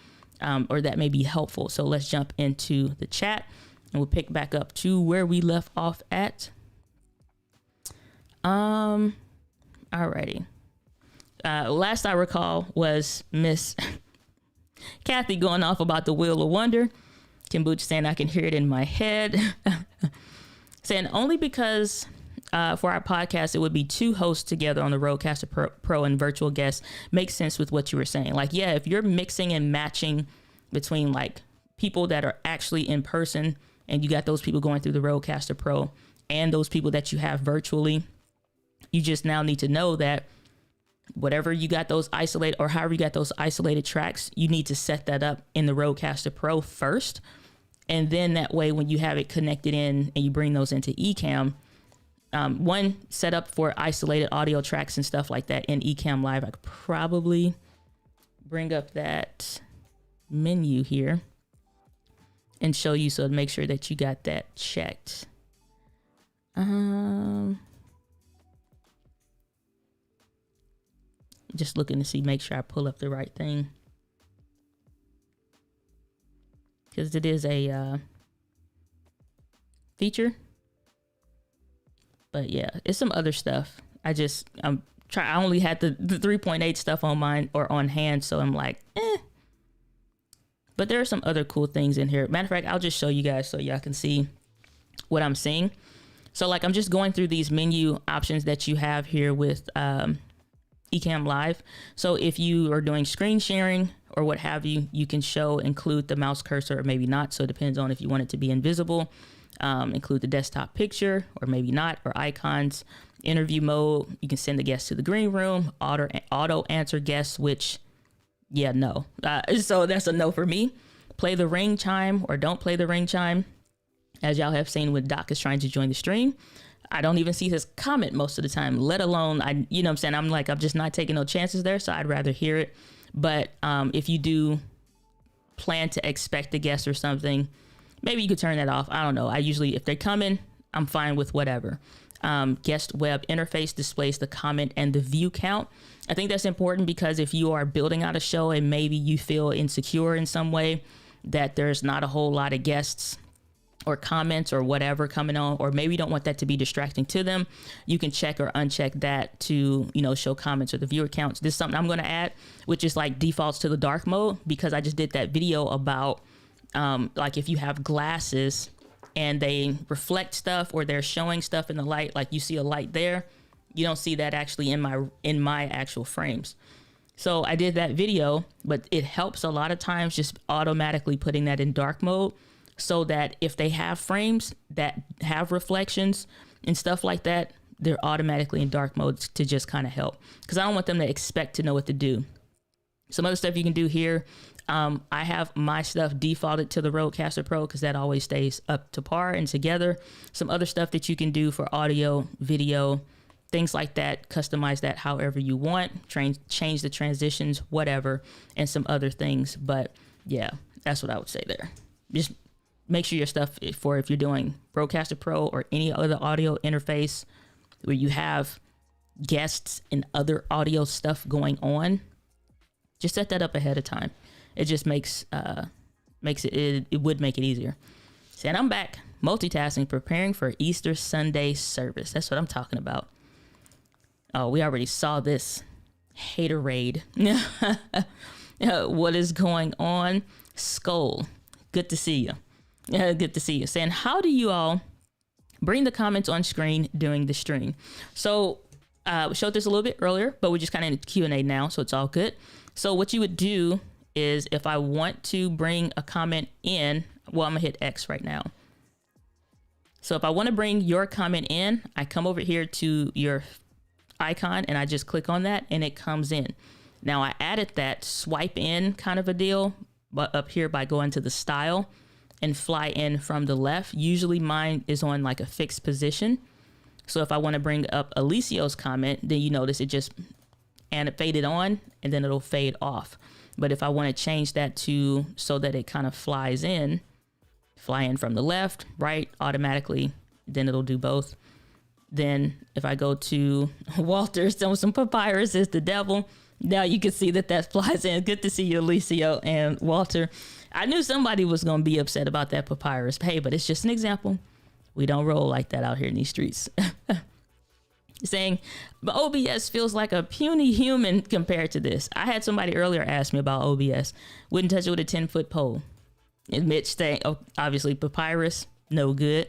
or that may be helpful. So let's jump into the chat and we'll pick back up to where we left off at. Alrighty. Last I recall was Miss Kathy going off about the Wheel of Wonder. Kimbuch saying I can hear it in my head. Saying only because for our podcast, it would be 2 hosts together on the Rodecaster Pro and virtual guests. Makes sense with what you were saying. Like, yeah, if you're mixing and matching between like people that are actually in person and you got those people going through the Rodecaster Pro and those people that you have virtually, you just now need to know that whatever you got those isolated, or however you got those isolated tracks, you need to set that up in the Rodecaster Pro first. And then that way, when you have it connected in and you bring those into Ecamm, one set up for isolated audio tracks and stuff like that in Ecamm Live. I could probably bring up that menu here and show you, so to make sure that you got that checked. Just looking to see, make sure I pull up the right thing, because it is a feature. But yeah, it's some other stuff. I only had the 3.8 stuff on mine or on hand, so I'm like, But there are some other cool things in here. Matter of fact, I'll just show you guys so y'all can see what I'm seeing. So like, I'm just going through these menu options that you have here with Ecamm Live. So if you are doing screen sharing or what have you, you can include the mouse cursor or maybe not. So it depends on if you want it to be invisible. Include the desktop picture or maybe not, or icons. Interview mode, you can send the guests to the green room. Auto answer guests, which, yeah, no. So that's a no for me. Play the ring chime or don't play the ring chime. As y'all have seen when Doc is trying to join the stream, I don't even see his comment most of the time, let alone, you know what I'm saying? I'm just not taking no chances there. So I'd rather hear it. But if you do plan to expect a guest or something, maybe you could turn that off. I don't know. I usually, if they're coming, I'm fine with whatever. Guest web interface displays the comment and the view count. I think that's important because if you are building out a show and maybe you feel insecure in some way that there's not a whole lot of guests or comments or whatever coming on, or maybe you don't want that to be distracting to them, you can check or uncheck that to, show comments or the viewer counts. This is something I'm going to add, which is like defaults to the dark mode, because I just did that video about like if you have glasses and they reflect stuff or they're showing stuff in the light, like you see a light there, you don't see that actually in my actual frames. So I did that video, but it helps a lot of times just automatically putting that in dark mode, so that if they have frames that have reflections and stuff like that, they're automatically in dark mode to just kind of help, because I don't want them to expect to know what to do. Some other stuff you can do here. I have my stuff defaulted to the Rodecaster Pro because that always stays up to par and together. Some other stuff that you can do for audio, video, things like that. Customize that however you want. Change the transitions, whatever, and some other things. But yeah, that's what I would say there. Just make sure your stuff for if you're doing Rodecaster Pro or any other audio interface where you have guests and other audio stuff going on, just set that up ahead of time. It just makes it would make it easier. And I'm back multitasking, preparing for Easter Sunday service. That's what I'm talking about. Oh, we already saw this haterade. What is going on? Skull, good to see you. Good to see you. Saying, how do you all bring the comments on screen during the stream? So we showed this a little bit earlier, but we're just kind of in Q&A now, so it's all good. So what you would do is, if I want to bring a comment in, well, I'm gonna hit X right now. So if I want to bring your comment in, I come over here to your icon and I just click on that and it comes in. Now I added that swipe in kind of a deal, but up here by going to the style and fly in from the left. Usually mine is on like a fixed position. So if I want to bring up Alicia's comment, then you notice it just faded on and then it'll fade off. But if I want to change that to so that it kind of fly in from the left, right, automatically, then it'll do both. Then if I go to Walter, some papyrus is the devil. Now you can see that flies in. Good to see you, Alicia and Walter. I knew somebody was going to be upset about that papyrus. Hey, but it's just an example. We don't roll like that out here in these streets. Saying, but OBS feels like a puny human compared to this. I had somebody earlier ask me about OBS. Wouldn't touch it with a 10-foot pole. And Mitch saying, oh, obviously papyrus, no good.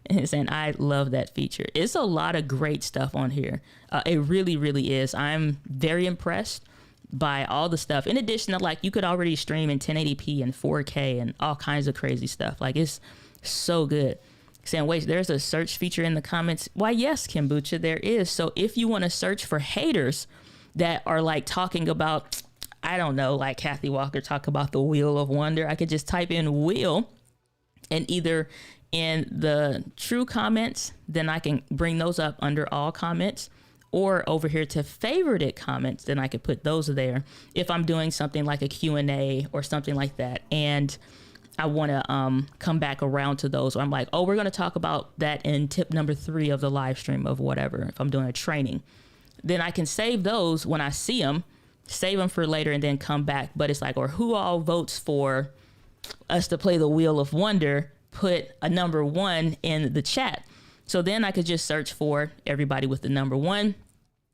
And saying, I love that feature. It's a lot of great stuff on here. It really, really is. I'm very impressed by all the stuff. In addition to, like, you could already stream in 1080p and 4K and all kinds of crazy stuff. Like, it's so good. Saying, wait, there's a search feature in the comments. Why, yes, Kombucha, there is. So if you want to search for haters that are like talking about, I don't know, like Kathy Walker talk about the Wheel of Wonder, I could just type in wheel, and either in the true comments, then I can bring those up under all comments, or over here to favorited comments, then I could put those there if I'm doing something like a Q&A or something like that. And I want to come back around to those. I'm like, oh, we're going to talk about that in tip number 3 of the live stream of whatever. If I'm doing a training, then I can save those when I see them, save them for later, and then come back. But it's like, or who all votes for us to play the Wheel of Wonder, put a number 1 in the chat. So then I could just search for everybody with the number 1.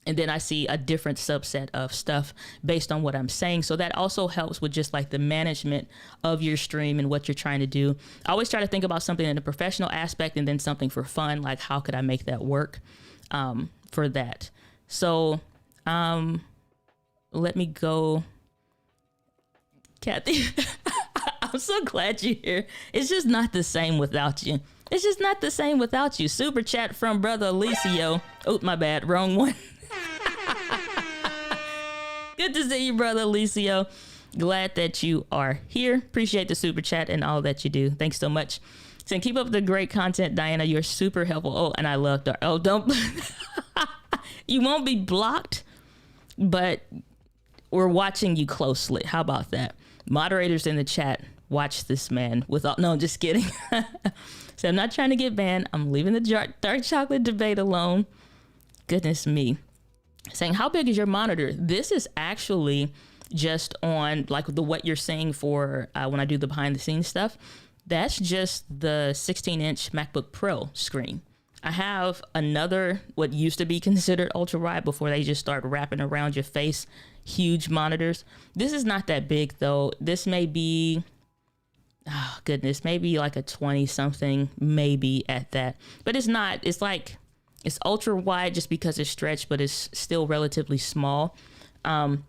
And then I see a different subset of stuff based on what I'm saying. So that also helps with just like the management of your stream and what you're trying to do. I always try to think about something in a professional aspect and then something for fun. Like, how could I make that work for that? So let me go. Kathy, I'm so glad you're here. It's just not the same without you. It's just not the same without you. Super chat from Brother Alicio. Oh, my bad. Wrong one. Good to see you, Brother Alicio. Glad that you are here. Appreciate the super chat and all that you do. Thanks so much. So keep up the great content, Diana. You're super helpful. Oh, and I love Dark. Oh, don't. You won't be blocked, but we're watching you closely. How about that? Moderators in the chat, watch this man without. No, just kidding. So I'm not trying to get banned. I'm leaving the dark chocolate debate alone. Goodness me. Saying, how big is your monitor? This is actually just on like what you're seeing for when I do the behind the scenes stuff. That's just the 16-inch MacBook Pro screen. I have another, what used to be considered ultra wide before they just start wrapping around your face, huge monitors. This is not that big though. This may be, oh goodness, maybe like a 20 something, maybe at that. But it's not, it's like, it's ultra wide just because it's stretched, but it's still relatively small. But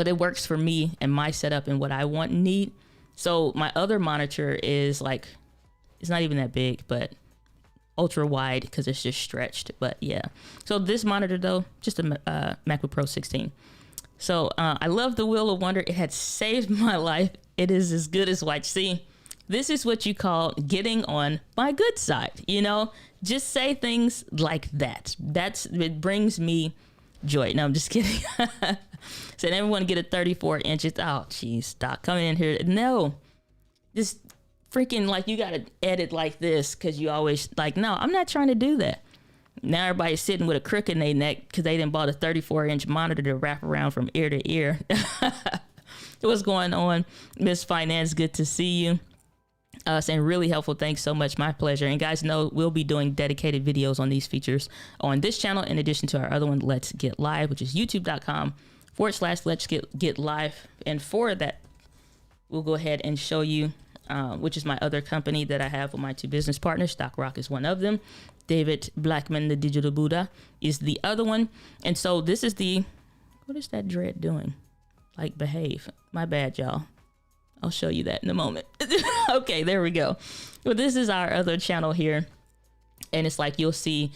it works for me and my setup and what I want and need. So my other monitor is like, it's not even that big, but ultra wide because it's just stretched. But yeah. So this monitor though, just a MacBook Pro 16. So I love the Wheel of Wonder. It had saved my life. It is as good as white. See, this is what you call getting on my good side, you know? Just say things like that. It brings me joy. No, I'm just kidding. Said everyone get a 34 inches. Oh, geez, stop coming in here. No, just freaking like you got to edit like this because you always like, no, I'm not trying to do that. Now everybody's sitting with a crook in their neck because they didn't bought a 34-inch monitor to wrap around from ear to ear. What's going on, Miss Finance? Good to see you. Saying really helpful. Thanks so much. My pleasure. And guys know we'll be doing dedicated videos on these features on this channel in addition to our other one, Let's Get Live, which is youtube.com/Let's Get Live. And for that, we'll go ahead and show you, which is my other company that I have with my 2 business partners. Stock Rock is one of them. David Blackman, the Digital Buddha, is the other one. And so this is what is that dread doing? Like behave. My bad, y'all. I'll show you that in a moment. Okay, there we go. Well, this is our other channel here. And it's like you'll see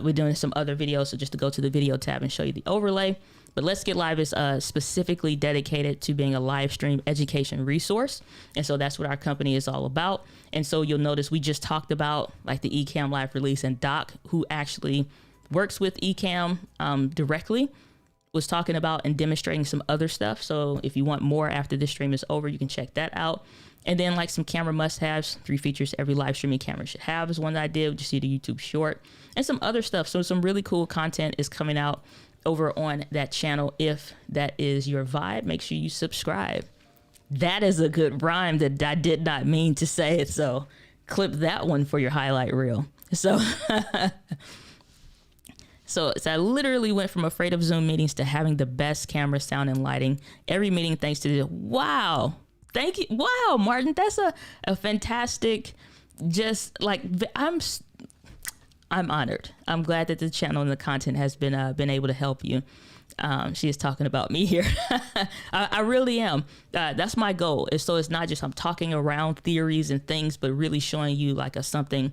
we're doing some other videos. So just to go to the video tab and show you the overlay. But Let's Get Live is specifically dedicated to being a live stream education resource. And so that's what our company is all about. And so you'll notice we just talked about like the Ecamm live release, and Doc, who actually works with Ecamm directly, was talking about and demonstrating some other stuff. So if you want more after this stream is over, you can check that out. And then like some camera must-haves, 3 features every live streaming camera should have is one that I did. Just see the YouTube short and some other stuff. So some really cool content is coming out over on that channel. If that is your vibe, make sure you subscribe. That is a good rhyme that I did not mean to say it. So clip that one for your highlight reel. So So I literally went from afraid of Zoom meetings to having the best camera, sound, and lighting. Every meeting thanks to this. Wow. Thank you. Wow, Martin. That's a fantastic, just like, I'm honored. I'm glad that the channel and the content has been able to help you. She is talking about me here. I really am. That's my goal. So it's not just I'm talking around theories and things, but really showing you like something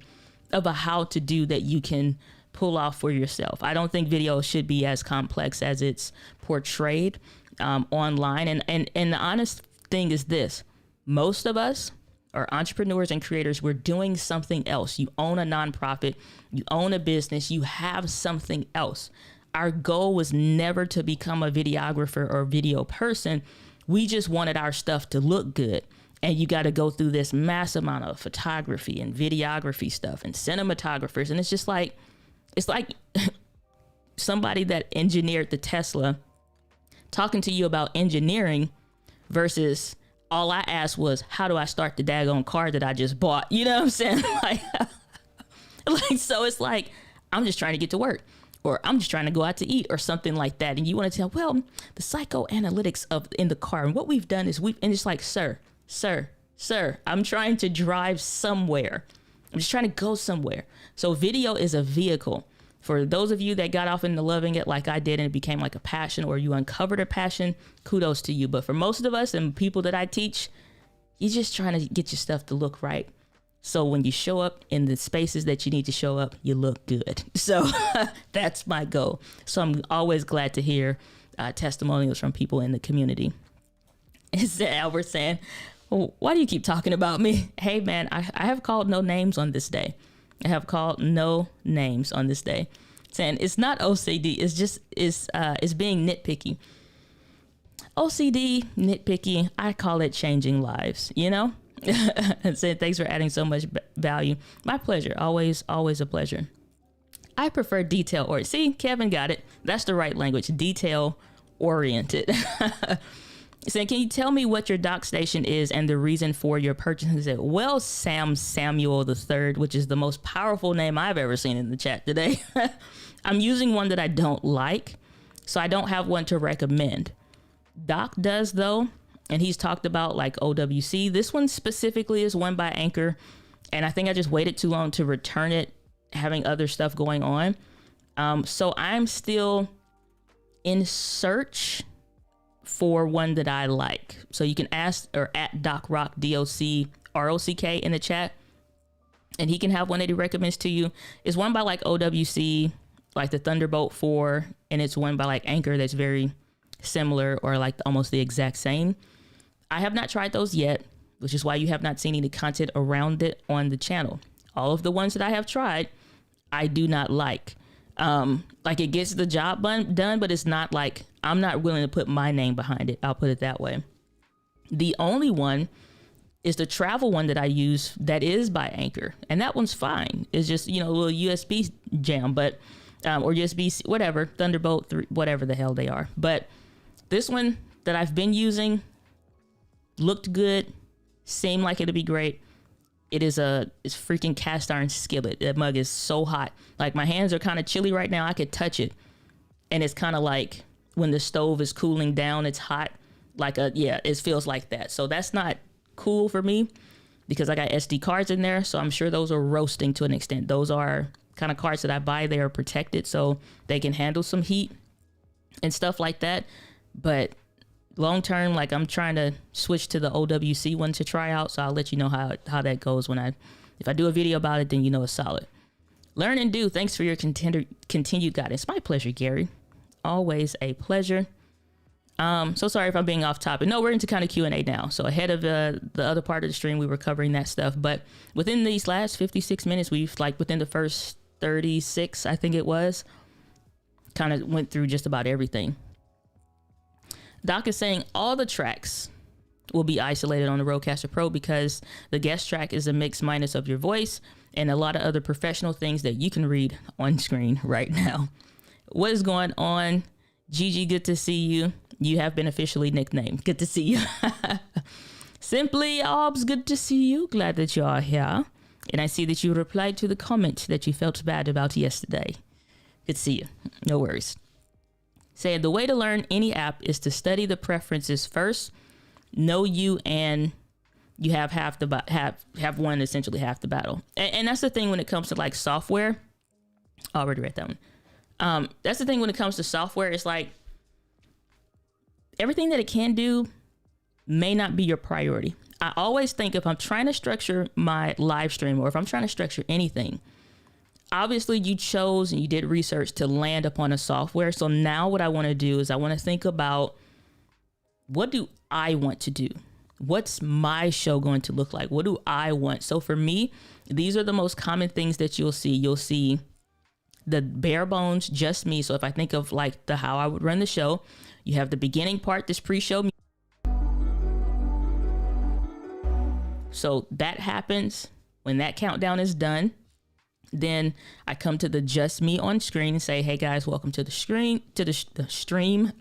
of a how to do that you can pull off for yourself. I don't think video should be as complex as it's portrayed online. And the honest thing is this: most of us are entrepreneurs and creators. We're doing something else. You own a nonprofit, you own a business, you have something else. Our goal was never to become a videographer or video person. We just wanted our stuff to look good. And you got to go through this mass amount of photography and videography stuff and cinematographers. And it's just like, it's like somebody that engineered the Tesla talking to you about engineering versus all I asked was, how do I start the daggone car that I just bought? You know what I'm saying? So it's like, I'm just trying to get to work, or I'm just trying to go out to eat or something like that. And you want to tell, well, the psychoanalytics in the car. And what we've done is and it's like, sir, I'm trying to drive somewhere. I'm just trying to go somewhere. So video is a vehicle. For those of you that got off into loving it like I did and it became like a passion, or you uncovered a passion, kudos to you. But for most of us and people that I teach, you're just trying to get your stuff to look right. So when you show up in the spaces that you need to show up, you look good. So that's my goal. So I'm always glad to hear testimonials from people in the community. Is Albert saying, oh, why do you keep talking about me? Hey, man, I have called no names on this day. I have called no names on this day. Saying it's not OCD. It's just it's being nitpicky. OCD, nitpicky. I call it changing lives, you know? And saying thanks for adding so much value. My pleasure. Always a pleasure. I prefer detail or see, Kevin got it. That's the right language. Detail oriented. Saying, can you tell me what your dock station is and the reason for your purchase? Well, Samuel III, which is the most powerful name I've ever seen in the chat today. I'm using one that I don't like, so I don't have one to recommend. Doc does though, and he's talked about like OWC. This one specifically is one by Anchor, and I think I just waited too long to return it, having other stuff going on. So I'm still in search for one that I like. So you can ask or at Doc Rock, DOCROCK in the chat, and he can have one that he recommends to you. It's one by like OWC, like the Thunderbolt 4, and it's one by like Anchor that's very similar or like almost the exact same. I have not tried those yet, which is why you have not seen any content around it on the channel. All of the ones that I have tried, I do not like. Like it gets the job done, but it's not like I'm not willing to put my name behind it. I'll put it that way. The only one is the travel one that I use that is by Anchor, and that one's fine. It's just, you know, a little USB jam, but or USB, whatever, Thunderbolt 3, whatever the hell they are. But this one that I've been using looked good, seemed like it'd be great. It's freaking cast iron skillet. That mug is so hot. Like my hands are kind of chilly right now. I could touch it, and it's kind of like when the stove is cooling down, it's hot. Like it feels like that. So that's not cool for me because I got SD cards in there. So I'm sure those are roasting to an extent. Those are kind of cards that I buy. They are protected so they can handle some heat and stuff like that. But long term, like I'm trying to switch to the OWC one to try out. So I'll let you know how that goes if I do a video about it, then you know it's solid. Learn and do. Thanks for your continued guidance. My pleasure, Gary. always a pleasure. So sorry if I'm being off topic. No, we're into kind of Q&A now. So ahead of the other part of the stream, we were covering that stuff. But within these last 56 minutes, we've like within the first 36, I think it was, kind of went through just about everything. Doc is saying all the tracks will be isolated on the Rodecaster Pro because the guest track is a mix minus of your voice and a lot of other professional things that you can read on screen right now. What is going on? Gigi, good to see you. You have been officially nicknamed. Good to see you. Simply Obs, good to see you. Glad that you are here. And I see that you replied to the comment that you felt bad about yesterday. Good to see you. No worries. Saying the way to learn any app is to study the preferences first. Know you and you have half the have won essentially half the battle. And that's the thing when it comes to like software. I already read that one. That's the thing when it comes to software. It's like everything that it can do may not be your priority. I always think if I'm trying to structure my live stream or if I'm trying to structure anything, obviously you chose and you did research to land upon a software. So now what I want to do is I want to think about, what do I want to do? What's my show going to look like? What do I want? So for me, these are the most common things that you'll see. You'll see the bare bones, just me. So if I think of like how I would run the show, you have the beginning part, this pre-show. So that happens when that countdown is done. Then I come to the just me on screen and say, hey guys, welcome to the screen, to the stream.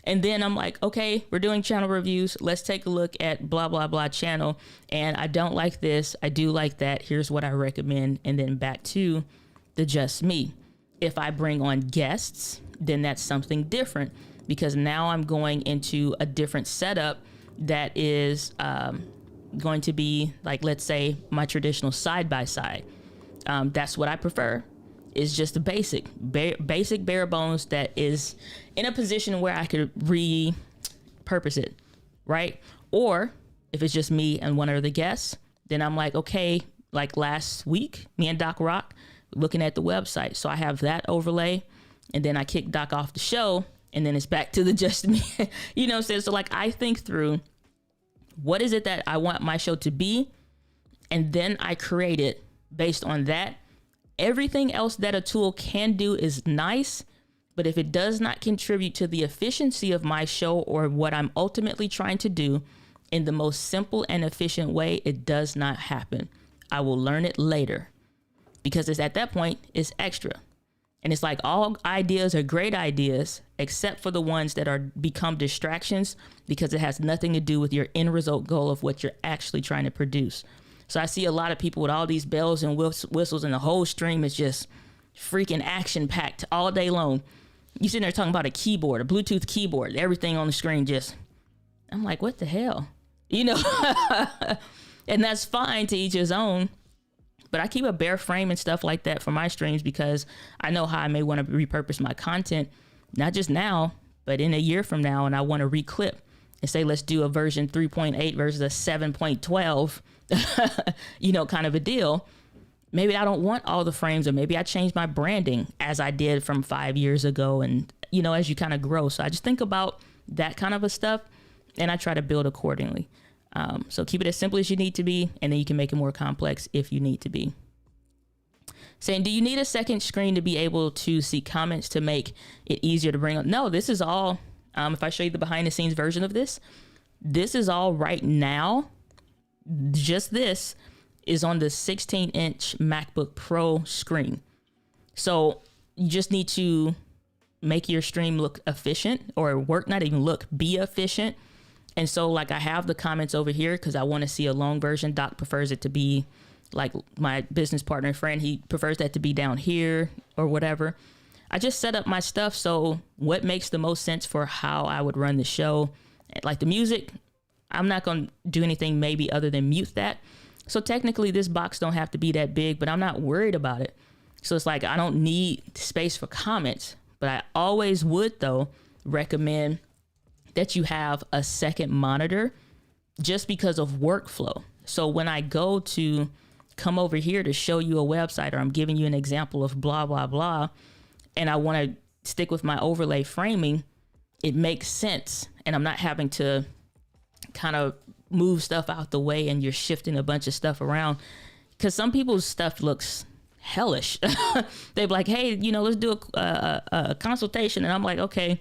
And then I'm like, okay, we're doing channel reviews. Let's take a look at blah, blah, blah channel. And I don't like this. I do like that. Here's what I recommend. And then back to the just me. If I bring on guests, then that's something different because now I'm going into a different setup that is going to be like, let's say my traditional side-by-side. That's what I prefer. Is just a basic bare bones that is in a position where I could repurpose it, right? Or if it's just me and one of the guests, then I'm like, okay, like last week, me and Doc Rock looking at the website. So I have that overlay and then I kick Doc off the show and then it's back to the just me, you know what I'm saying? So like I think through what is it that I want my show to be? And then I create it based on that. Everything else that a tool can do is nice, but if it does not contribute to the efficiency of my show or what I'm ultimately trying to do in the most simple and efficient way, it does not happen. I will learn it later because it's at that point, it's extra. And it's like all ideas are great ideas, except for the ones that are become distractions because it has nothing to do with your end result goal of what you're actually trying to produce. So I see a lot of people with all these bells and whistles and the whole stream is just freaking action packed all day long. You sitting there talking about a keyboard, a Bluetooth keyboard, everything on the screen just, I'm like, what the hell? You know, and that's fine to each his own. But I keep a bare frame and stuff like that for my streams because I know how I may want to repurpose my content, not just now, but in a year from now. And I want to reclip and say, let's do a version 3.8 versus a 7.12. You know, kind of a deal. Maybe I don't want all the frames, or maybe I change my branding as I did from 5 years ago. And, you know, as you kind of grow. So I just think about that kind of a stuff and I try to build accordingly. So keep it as simple as you need to be, and then you can make it more complex if you need to be. Saying, do you need a second screen to be able to see comments to make it easier to bring up? No, this is all, if I show you the behind the scenes version of this is all right now. Just this is on the 16-inch MacBook Pro screen. So you just need to make your stream look efficient or work, not even look, be efficient. And so like I have the comments over here because I want to see a long version. Doc prefers it to be like my business partner and friend. He prefers that to be down here or whatever. I just set up my stuff. So what makes the most sense for how I would run the show, like the music, I'm not going to do anything maybe other than mute that. So technically this box don't have to be that big, but I'm not worried about it. So it's like, I don't need space for comments, but I always would though recommend that you have a second monitor just because of workflow. So when I go to come over here to show you a website, or I'm giving you an example of blah, blah, blah, and I want to stick with my overlay framing, it makes sense. And I'm not having to kind of move stuff out the way and you're shifting a bunch of stuff around. Because some people's stuff looks hellish. They're like, hey, let's do a consultation. And I'm like, okay.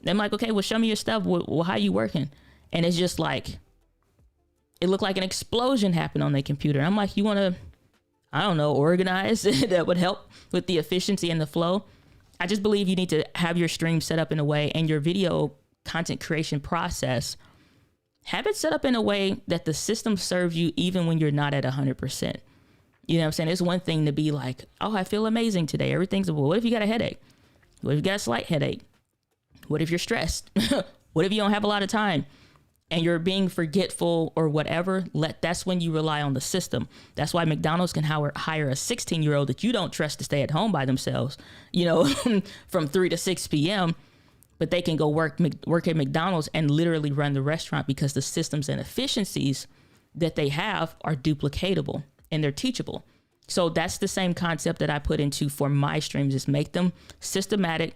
I'm like, okay, well, show me your stuff. Well, how you working? And it's just like, it looked like an explosion happened on their computer. And I'm like, you want to, I don't know, organize? That would help with the efficiency and the flow. I just believe you need to have your stream set up in a way, and your video content creation process, have it set up in a way that the system serves you even when you're not at 100%. You know what I'm saying? It's one thing to be like, oh, I feel amazing today. Everything's, well, what if you got a headache? What if you got a slight headache? What if you're stressed? What if you don't have a lot of time and you're being forgetful or whatever? That's when you rely on the system. That's why McDonald's can hire a 16-year-old that you don't trust to stay at home by themselves, from 3 to 6 p.m. But they can go work at McDonald's and literally run the restaurant because the systems and efficiencies that they have are duplicatable and they're teachable. So that's the same concept that I put into for my streams, is make them systematic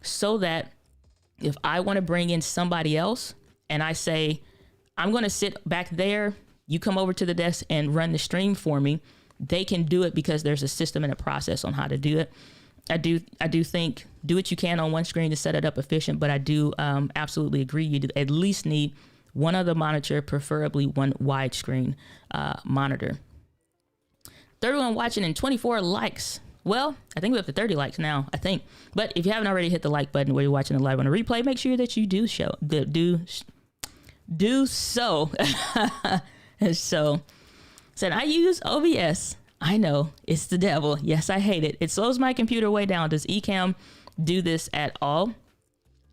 so that if I want to bring in somebody else and I say, I'm going to sit back there, you come over to the desk and run the stream for me, they can do it because there's a system and a process on how to do it. I do think do what you can on one screen to set it up efficient, but I do absolutely agree. You at least need one other monitor, preferably one widescreen monitor. 31 watching and 24 likes. Well, I think we're up to 30 likes now, I think. But if you haven't already hit the like button where you're watching the live on a replay, make sure that you do so. So, said, I use OBS. I know, it's the devil. Yes, I hate it. It slows my computer way down. Does Ecamm do this at all?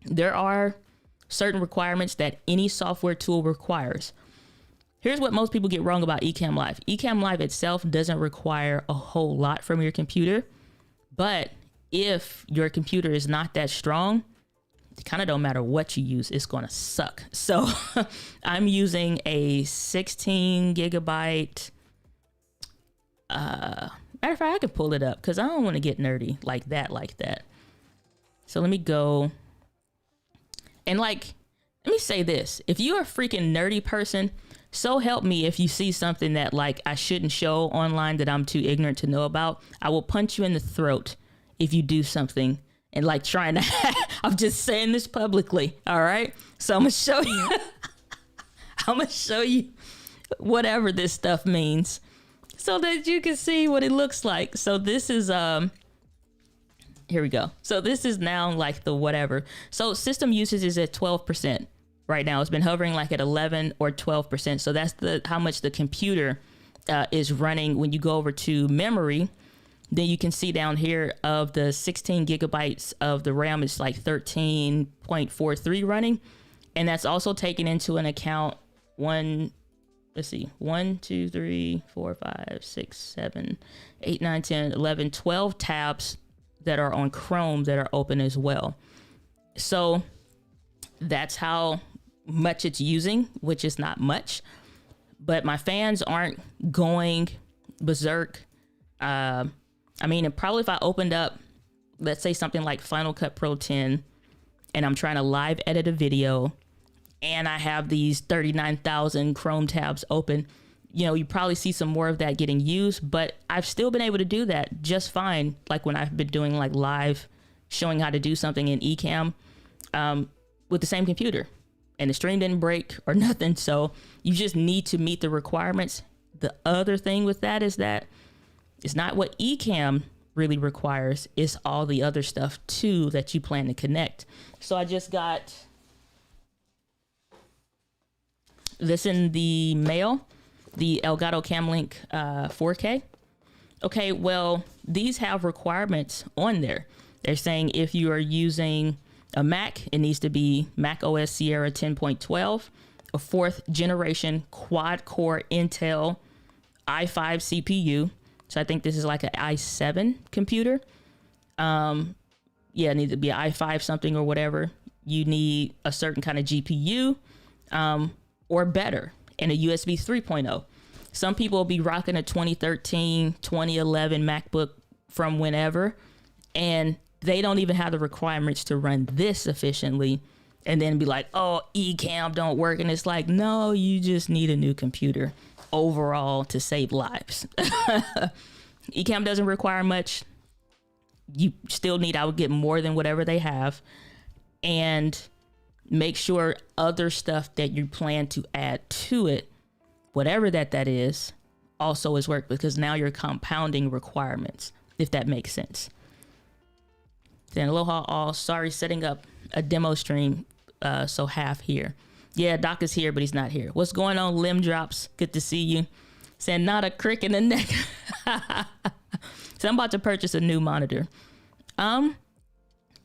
There are certain requirements that any software tool requires. Here's what most people get wrong about Ecamm Live. Ecamm Live itself doesn't require a whole lot from your computer, but if your computer is not that strong, it kind of don't matter what you use, it's going to suck. So I'm using a 16 gigabyte. Matter of fact, I can pull it up because I don't want to get nerdy like that. So let me go. And let me say this. If you're a freaking nerdy person, so help me if you see something that I shouldn't show online that I'm too ignorant to know about, I will punch you in the throat if you do something and trying to, I'm just saying this publicly. All right. So I'm going to show you whatever this stuff means so that you can see what it looks like. So this is, here we go. So this is now the whatever. So system usage is at 12%. Right now, it's been hovering at 11 or 12%. So that's how much the computer is running. When you go over to memory, then you can see down here of the 16 gigabytes of the RAM is 13.43 running. And that's also taking into an account 1, 2, 3, 4, 5, 6, 7, 8, 9, 10, 11, 12 tabs that are on Chrome that are open as well. So that's how much it's using, which is not much, but my fans aren't going berserk. And probably if I opened up, let's say something like Final Cut Pro 10, and I'm trying to live edit a video and I have these 39,000 Chrome tabs open, you probably see some more of that getting used, but I've still been able to do that just fine. When I've been doing live showing how to do something in Ecamm with the same computer. And the stream didn't break or nothing. So you just need to meet the requirements. The other thing with that is that it's not what Ecamm really requires. It's all the other stuff too that you plan to connect. So I just got this in the mail, the Elgato Camlink 4K. Okay, well, these have requirements on there. They're saying if you are using a Mac, it needs to be Mac OS Sierra 10.12, a 4th generation quad core Intel i5 CPU. So I think this is an i7 computer. It needs to be an i5 something or whatever. You need a certain kind of GPU or better, and a USB 3.0. Some people will be rocking a 2013, 2011 MacBook from whenever, and they don't even have the requirements to run this efficiently, and then be like, oh, Ecamm don't work. And it's like, no, you just need a new computer overall to save lives. Ecamm doesn't require much. You still need, I would get more than whatever they have, and make sure other stuff that you plan to add to it, whatever that is, also is work, because now you're compounding requirements, if that makes sense. Then aloha all, sorry, setting up a demo stream, so half here. Yeah, Doc is here, but he's not here. What's going on, Limb Drops? Good to see you. Saying not a crick in the neck. So I'm about to purchase a new monitor.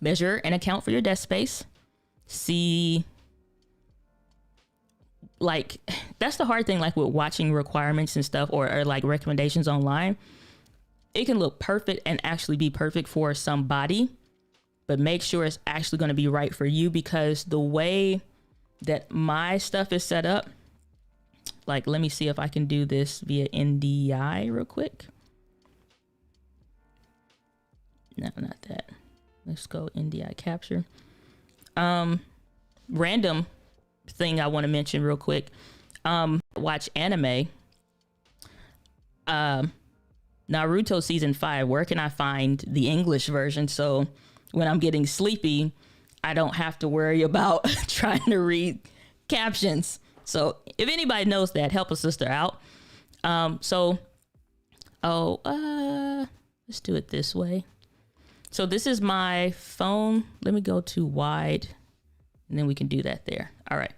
Measure and account for your desk space. See, like, that's the hard thing, like with watching requirements and stuff, or like recommendations online. It can look perfect and actually be perfect for somebody, but make sure it's actually going to be right for you, because the way that my stuff is set up, like, let me see if I can do this via NDI real quick. No, not that. Let's go NDI capture. Random thing I want to mention real quick. Watch anime. Naruto season 5. Where can I find the English version? So when I'm getting sleepy, I don't have to worry about trying to read captions. So if anybody knows that, help a sister out. Let's do it this way. So this is my phone. Let me go to wide, and then we can do that there. All right.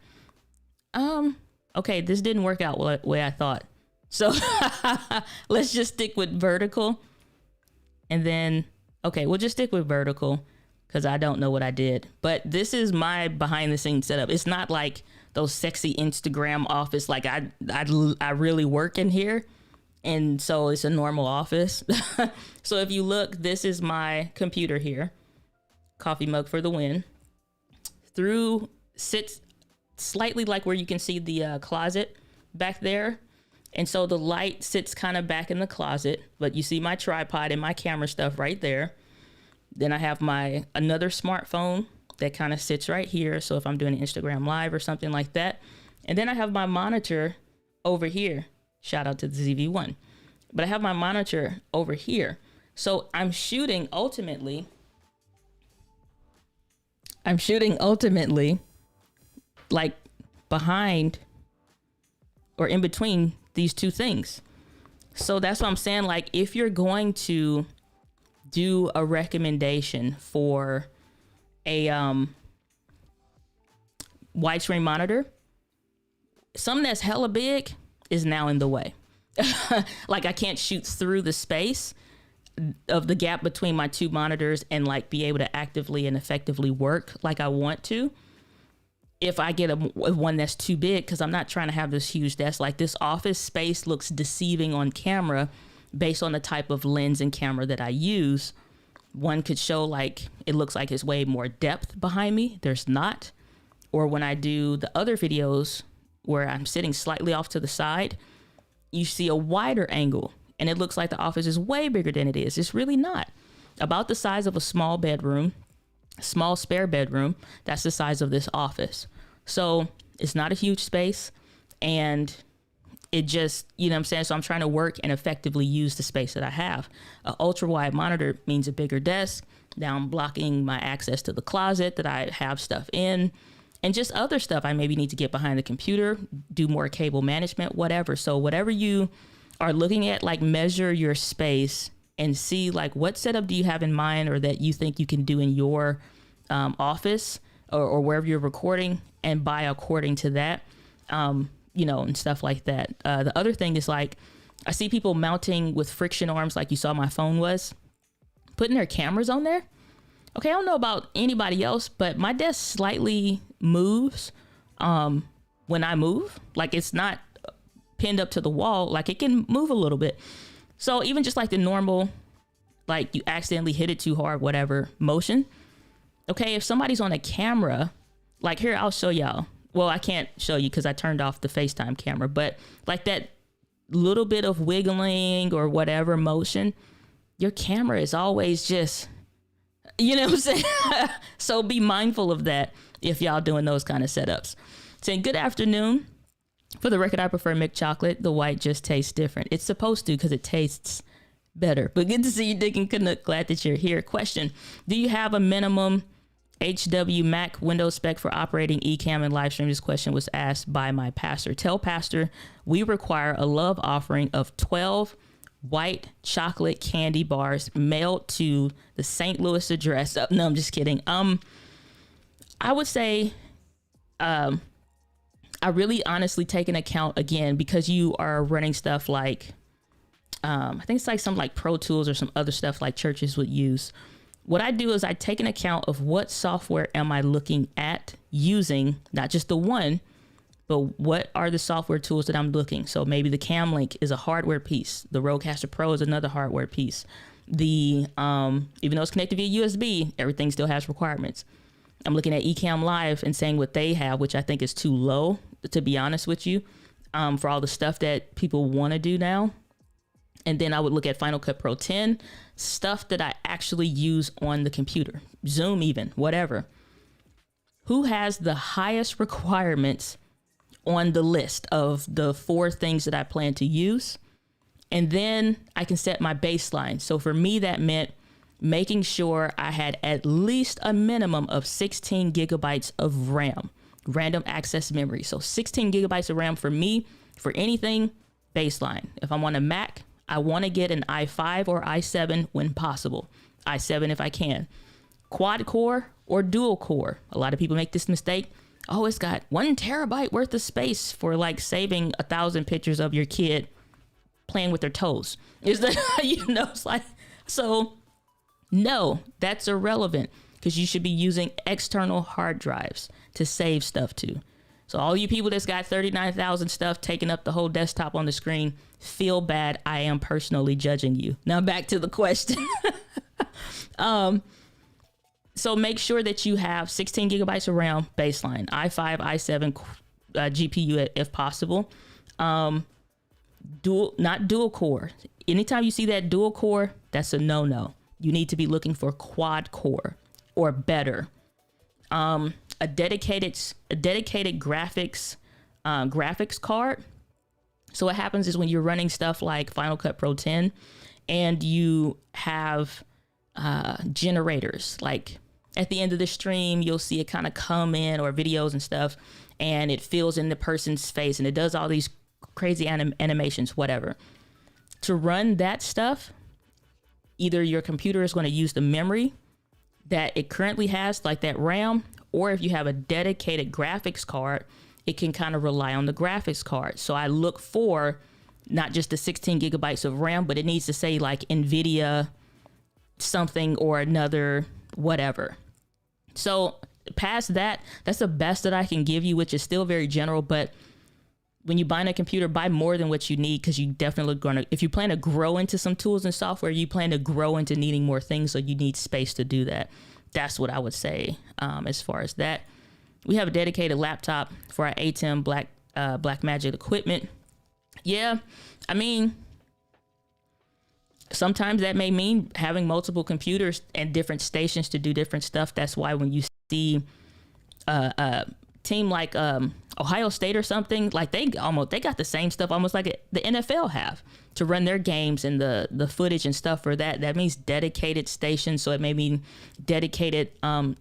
Okay, this didn't work out the way I thought. So let's just stick with vertical. And then, okay, we'll just stick with vertical, because I don't know what I did. But this is my behind the scenes setup. It's not like those sexy Instagram office. Like I really work in here. And so it's a normal office. So if you look, this is my computer here. Coffee mug for the win. Through sits slightly like where you can see the closet back there. And so the light sits kind of back in the closet, but you see my tripod and my camera stuff right there. Then I have my another smartphone that kind of sits right here. So if I'm doing an Instagram live or something like that. And then I have my monitor over here. Shout out to the ZV-1. But I have my monitor over here. So I'm shooting ultimately like behind or in between these two things. So that's what I'm saying. Like, if you're going to do a recommendation for a widescreen monitor, something that's hella big is now in the way. Like, I can't shoot through the space of the gap between my two monitors and like be able to actively and effectively work like I want to. If I get one that's too big, because I'm not trying to have this huge desk. Like, this office space looks deceiving on camera based on the type of lens and camera that I use. One could show like it looks like it's way more depth behind me. There's not. Or when I do the other videos where I'm sitting slightly off to the side, you see a wider angle and it looks like the office is way bigger than it is. It's really not. About the size of a small bedroom, small spare bedroom. That's the size of this office. So it's not a huge space, and it just, you know what I'm saying? So I'm trying to work and effectively use the space that I have. An ultra wide monitor means a bigger desk. Now I'm blocking my access to the closet that I have stuff in, and just other stuff I maybe need to get behind the computer, do more cable management, whatever. So whatever you are looking at, like, measure your space and see like what setup do you have in mind, or that you think you can do in your office or wherever you're recording, and buy according to that, you know, and stuff like that. The other thing is, like, I see people mounting with friction arms, like you saw my phone was, putting their cameras on there. Okay, I don't know about anybody else, but my desk slightly moves when I move. Like, it's not pinned up to the wall, like it can move a little bit. So even just like the normal, like you accidentally hit it too hard, whatever motion. Okay, if somebody's on a camera, like here, I'll show y'all. Well, I can't show you because I turned off the FaceTime camera, but like that little bit of wiggling or whatever motion, your camera is always just You know what I'm saying? So be mindful of that if y'all doing those kind of setups. Saying good afternoon. For the record, I prefer milk chocolate. The white just tastes different. It's supposed to because it tastes better. But good to see you, Dick and Canuck. Glad that you're here. Question: do you have a minimum HW Mac Windows spec for operating Ecamm and live stream? This question was asked by my pastor. Tell pastor we require a love offering of 12 white chocolate candy bars mailed to the St. Louis address. No, I'm just kidding. I would say, I really honestly take an account again, because you are running stuff like, I think it's like some like Pro Tools or some other stuff like churches would use. What I do is I take an account of what software am I looking at using, not just the one, but what are the software tools that I'm looking. So maybe the Cam Link is a hardware piece. The Rodecaster Pro is another hardware piece. The, even though it's connected via USB, everything still has requirements. I'm looking at Ecamm Live and saying what they have, which I think is too low, to be honest with you, for all the stuff that people want to do now. And then I would look at Final Cut Pro 10, stuff that I actually use on the computer, Zoom even, whatever. Who has the highest requirements on the list of the 4 things that I plan to use? And then I can set my baseline. So for me, that meant making sure I had at least a minimum of 16 gigabytes of RAM, random access memory. So 16 gigabytes of RAM for me, for anything, baseline. If I'm on a Mac, I want to get an i5 or i7 when possible. i7 if I can. Quad core or dual core. A lot of people make this mistake. Oh, it's got 1 terabyte worth of space for like saving 1,000 pictures of your kid playing with their toes. Is that, it's like, so no, that's irrelevant, because you should be using external hard drives to save stuff to. So all you people that's got 39,000 stuff taking up the whole desktop on the screen, feel bad. I am personally judging you. Now back to the question. So make sure that you have 16 gigabytes of RAM baseline, i5, i7 GPU if possible. Not dual core. Anytime you see that dual core, that's a no-no. You need to be looking for quad core or better. A dedicated graphics card. So what happens is when you're running stuff like Final Cut Pro 10 and you have generators, like at the end of the stream, you'll see it kind of come in, or videos and stuff, and it fills in the person's face and it does all these crazy animations, whatever. To run that stuff, either your computer is going to use the memory that it currently has, like that RAM, or if you have a dedicated graphics card, it can kind of rely on the graphics card. So I look for not just the 16 gigabytes of RAM, but it needs to say like NVIDIA something or another, whatever. So past that, that's the best that I can give you, which is still very general. But when you buy a computer, buy more than what you need, because you definitely going to, if you plan to grow into some tools and software, you plan to grow into needing more things. So you need space to do that. That's what I would say as far as that. We have a dedicated laptop for our ATEM Blackmagic equipment. Yeah, I mean, sometimes that may mean having multiple computers and different stations to do different stuff. That's why when you see a team like Ohio State or something, like they got the same stuff almost like the NFL have to run their games, and the footage and stuff for that means dedicated stations. So it may mean dedicated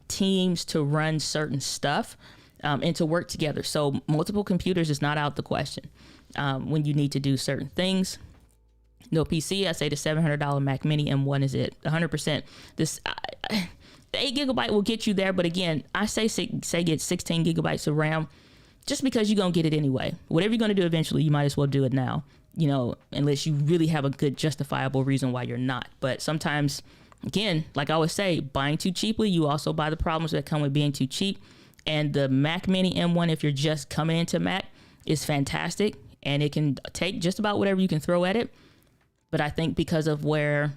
teams to run certain stuff and to work together. So multiple computers is not out the question when you need to do certain things. No PC, I say the $700 Mac Mini M1 is it. 100%. This the 8 gigabyte will get you there, but again, I say get 16 gigabytes of RAM, just because you're gonna get it anyway. Whatever you're gonna do eventually, you might as well do it now. Unless you really have a good justifiable reason why you're not. But sometimes, again, like I always say, buying too cheaply, you also buy the problems that come with being too cheap. And the Mac Mini M1, if you're just coming into Mac, is fantastic, and it can take just about whatever you can throw at it. But I think because of where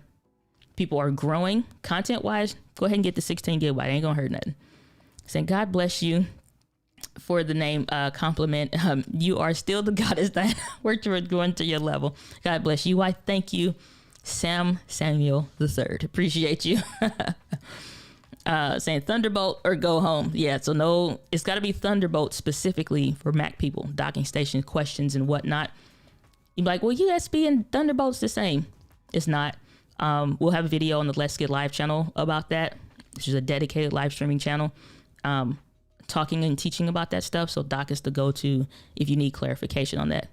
people are growing content-wise, go ahead and get the 16 gigabyte. Ain't gonna hurt nothing. Saying God bless you for the name compliment. You are still the goddess that worked toward going to your level. God bless you. I thank you, Samuel III. Appreciate you. Saying Thunderbolt or go home. Yeah, so no, it's got to be Thunderbolt specifically for Mac people, docking station questions and whatnot. You're like, well, USB and Thunderbolt's the same. It's not. We'll have a video on the Let's Get Live channel about that, which is a dedicated live streaming channel, talking and teaching about that stuff. So dock is the go-to if you need clarification on that.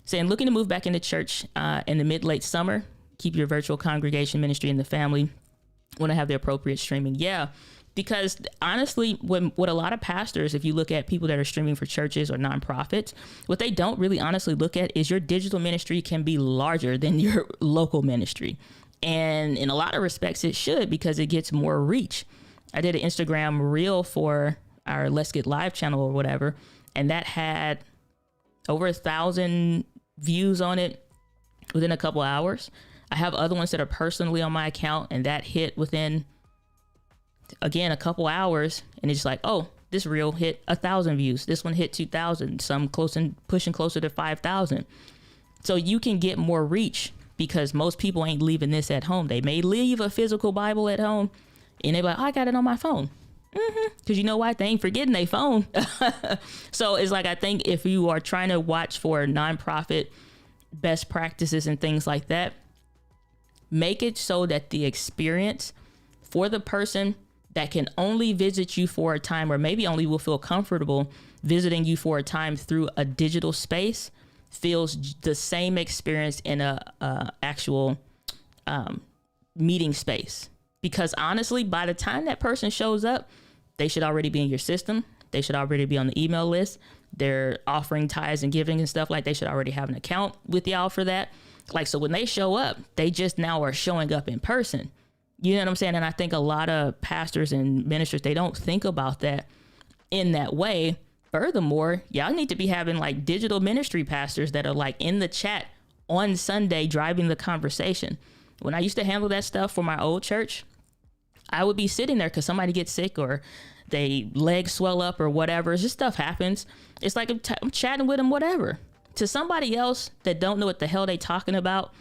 Saying looking to move back into church in the mid-late summer, keep your virtual congregation ministry in the family. Want to have the appropriate streaming. Yeah, because honestly, what a lot of pastors, if you look at people that are streaming for churches or nonprofits, what they don't really honestly look at is your digital ministry can be larger than your local ministry. And in a lot of respects, it should, because it gets more reach. I did an Instagram reel for our Let's Get Live channel or whatever, and that had over 1,000 views on it within a couple hours. I have other ones that are personally on my account, and that hit within, again, a couple hours. And it's like, oh, this reel hit 1,000 views. This one hit 2,000. Some close and pushing closer to 5,000. So you can get more reach because most people ain't leaving this at home. They may leave a physical Bible at home, and they're like, oh, I got it on my phone. Because you know what? They ain't forgetting their phone. So it's like, I think if you are trying to watch for nonprofit best practices and things like that, make it so that the experience for the person that can only visit you for a time, or maybe only will feel comfortable visiting you for a time through a digital space, feels the same experience in a actual meeting space. Because honestly, by the time that person shows up, they should already be in your system. They should already be on the email list. They're offering tithes and giving and stuff, like they should already have an account with y'all for that. Like, so when they show up, they just now are showing up in person. You know what I'm saying? And I think a lot of pastors and ministers, they don't think about that in that way. Furthermore, y'all need to be having like digital ministry pastors that are like in the chat on Sunday, driving the conversation. When I used to handle that stuff for my old church, I would be sitting there because somebody gets sick or they legs swell up or whatever. It's just stuff happens. It's like I'm chatting with them, whatever. To somebody else that don't know what the hell they talking about,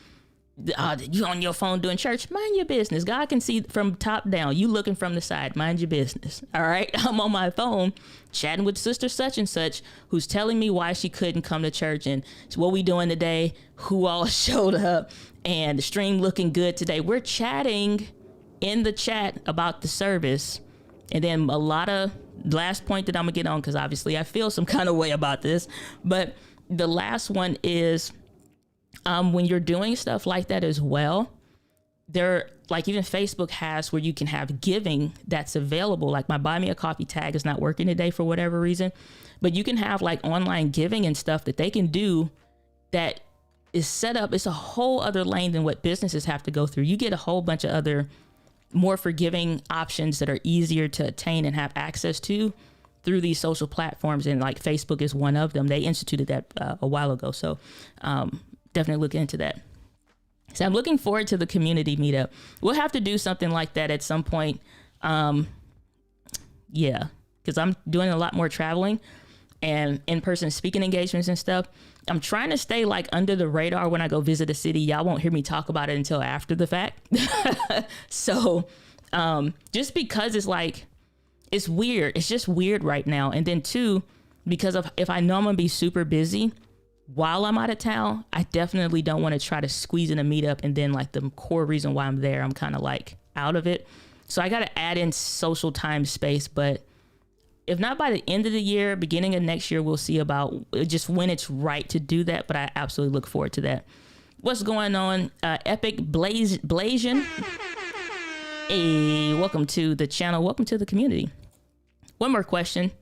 you on your phone doing church, mind your business. God can see from top down. You looking from the side, mind your business. All right. I'm on my phone chatting with sister such and such, who's telling me why she couldn't come to church and what we doing today, who all showed up, and the stream looking good today. We're chatting in the chat about the service. And then a lot of last point that I'm gonna get on, because obviously I feel some kind of way about this, but the last one is when you're doing stuff like that as well, there, like even Facebook has where you can have giving that's available. Like my Buy Me a Coffee tag is not working today for whatever reason, but you can have like online giving and stuff that they can do that is set up. It's a whole other lane than what businesses have to go through. You get a whole bunch of other more forgiving options that are easier to attain and have access to through these social platforms. And like Facebook is one of them. They instituted that a while ago. So definitely look into that. So I'm looking forward to the community meetup. We'll have to do something like that at some point. Yeah, because I'm doing a lot more traveling and in-person speaking engagements and stuff. I'm trying to stay like under the radar when I go visit a city. Y'all won't hear me talk about it until after the fact. So just because it's like, it's weird. It's just weird right now. And then two, because of if I know I'm gonna be super busy while I'm out of town, I definitely don't want to try to squeeze in a meetup. And then like the core reason why I'm there, I'm kind of like out of it. So I got to add in social time space, but if not by the end of the year, beginning of next year, we'll see about just when it's right to do that. But I absolutely look forward to that. What's going on? Epic Blasian. Hey, welcome to the channel. Welcome to the community. One more question.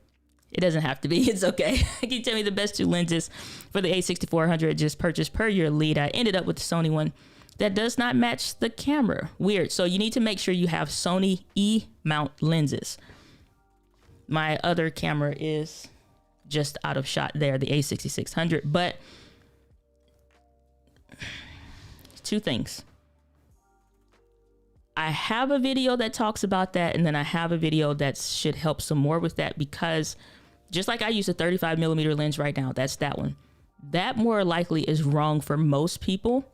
It doesn't have to be. It's okay. Can you tell me the best two lenses for the A6400 just purchased per your lead? I ended up with the Sony one that does not match the camera. Weird. So you need to make sure you have Sony E-mount lenses. My other camera is just out of shot there, the A6600. But two things. I have a video that talks about that, and then I have a video that should help some more with that, because just like I use a 35mm lens right now, that's that one. That more likely is wrong for most people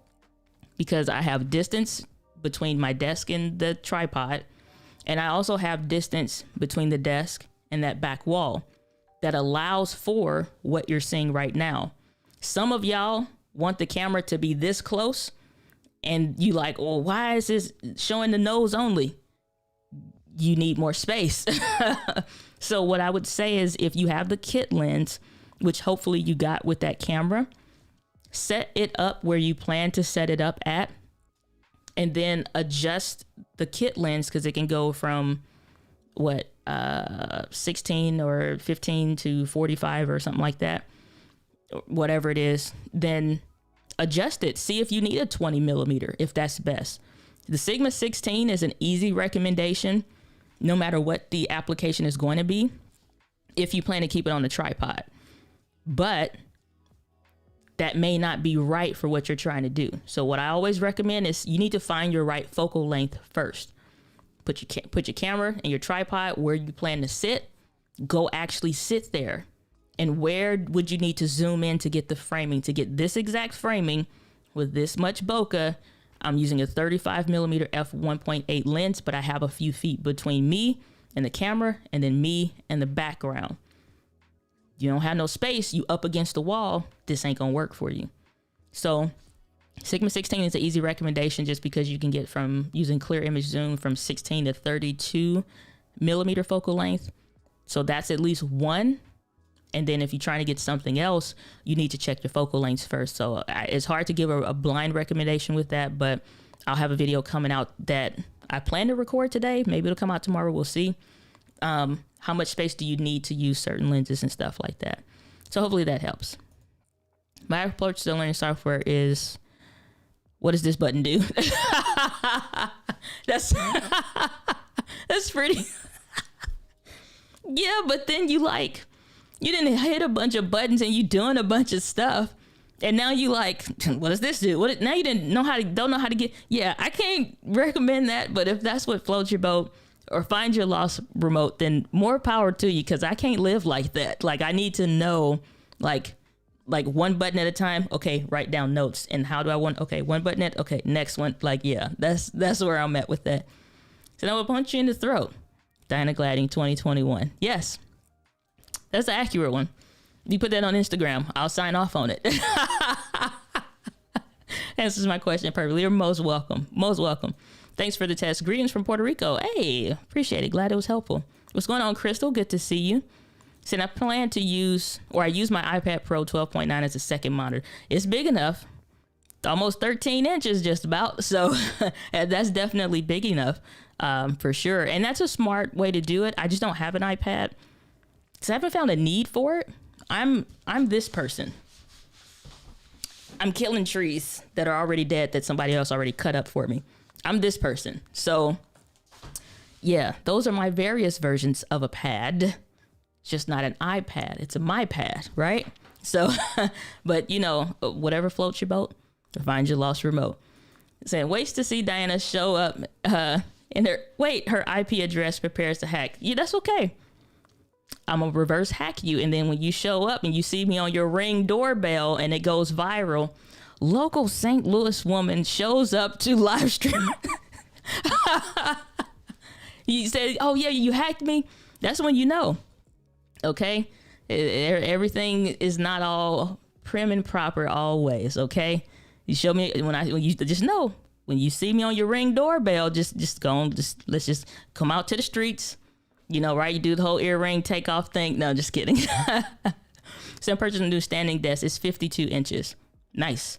because I have distance between my desk and the tripod. And I also have distance between the desk and that back wall that allows for what you're seeing right now. Some of y'all want the camera to be this close and you like, oh, why is this showing the nose only? You need more space. So what I would say is if you have the kit lens, which hopefully you got with that camera, set it up where you plan to set it up at, and then adjust the kit lens because it can go from 16 or 15 to 45 or something like that, whatever it is. Then adjust it. See if you need a 20 millimeter, if that's best. The Sigma 16 is an easy recommendation, no matter what the application is going to be, if you plan to keep it on the tripod. But that may not be right for what you're trying to do. So what I always recommend is you need to find your right focal length first. Put your camera and your tripod where you plan to sit. Go actually sit there. And where would you need to zoom in to get the framing? To get this exact framing with this much bokeh, I'm using a 35 millimeter f1.8 lens, but I have a few feet between me and the camera and then me and the background. You don't have no space, you up against the wall, this ain't gonna work for you. So Sigma 16 is an easy recommendation just because you can get from using clear image zoom from 16 to 32 millimeter focal length. So that's at least one. And then if you're trying to get something else, you need to check your focal lengths first. So it's hard to give a blind recommendation with that, but I'll have a video coming out that I plan to record today. Maybe it'll come out tomorrow. We'll see. How much space do you need to use certain lenses and stuff like that? So hopefully that helps. My approach to learning software is, what does this button do? That's pretty. Yeah, but then you didn't hit a bunch of buttons and you doing a bunch of stuff. And now you like, what does this do? Now you don't know how to get. Yeah, I can't recommend that. But if that's what floats your boat, or find your lost remote, then more power to you, because I can't live like that. Like I need to know like one button at a time. Okay, write down notes. And how do I want, okay, one button at, okay, next one. Like, yeah, that's where I'm at with that. So now I'll punch you in the throat. Diana Gladney 2021. Yes, that's the accurate one. You put that on Instagram, I'll sign off on it. Answers my question perfectly. You're most welcome. Most welcome. Thanks for the test. Greetings from Puerto Rico. Hey, appreciate it. Glad it was helpful. What's going on, Crystal? Good to see you. Said I plan to use my iPad Pro 12.9 as a second monitor. It's big enough. Almost 13 inches just about. So that's definitely big enough for sure. And that's a smart way to do it. I just don't have an iPad because I haven't found a need for it. I'm this person. I'm killing trees that are already dead that somebody else already cut up for me. I'm this person. So yeah, those are my various versions of a pad. It's just not an iPad. It's a my pad, right? So, but you know, whatever floats your boat, find your lost remote. Saying, waits to see Diana show up in her IP address prepares to hack. Yeah, that's okay. I'm gonna reverse hack you. And then when you show up and you see me on your Ring doorbell and it goes viral, local St. Louis woman shows up to live stream. You said, oh yeah, you hacked me. That's when you know. Okay. Everything is not all prim and proper always. Okay. You show me when you just know, when you see me on your Ring doorbell, let's just come out to the streets, you know, right? You do the whole earring takeoff thing. No, just kidding. So I'm purchasing a new standing desk. It's 52 inches. Nice.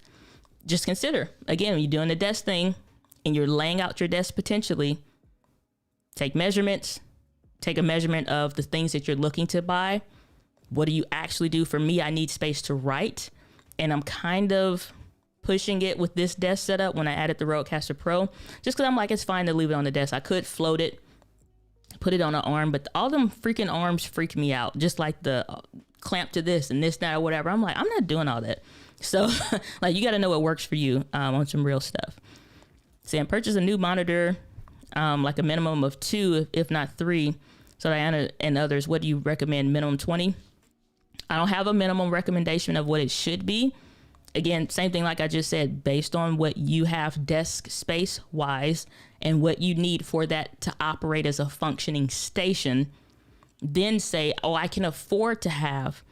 Just consider, again, when you're doing the desk thing and you're laying out your desk potentially, take measurements, take a measurement of the things that you're looking to buy. What do you actually do? For me, I need space to write, and I'm kind of pushing it with this desk setup when I added the Rodecaster Pro, just because I'm like, it's fine to leave it on the desk. I could float it, put it on an arm, but all them freaking arms freak me out. Just like the clamp to this and this, that, or whatever. I'm like, I'm not doing all that. So like, you got to know what works for you on some real stuff. Saying purchase a new monitor, like a minimum of 2, if not 3. So Diana and others, what do you recommend? Minimum 20? I don't have a minimum recommendation of what it should be. Again, same thing like I just said, based on what you have desk space wise and what you need for that to operate as a functioning station, then say, oh, I can afford to have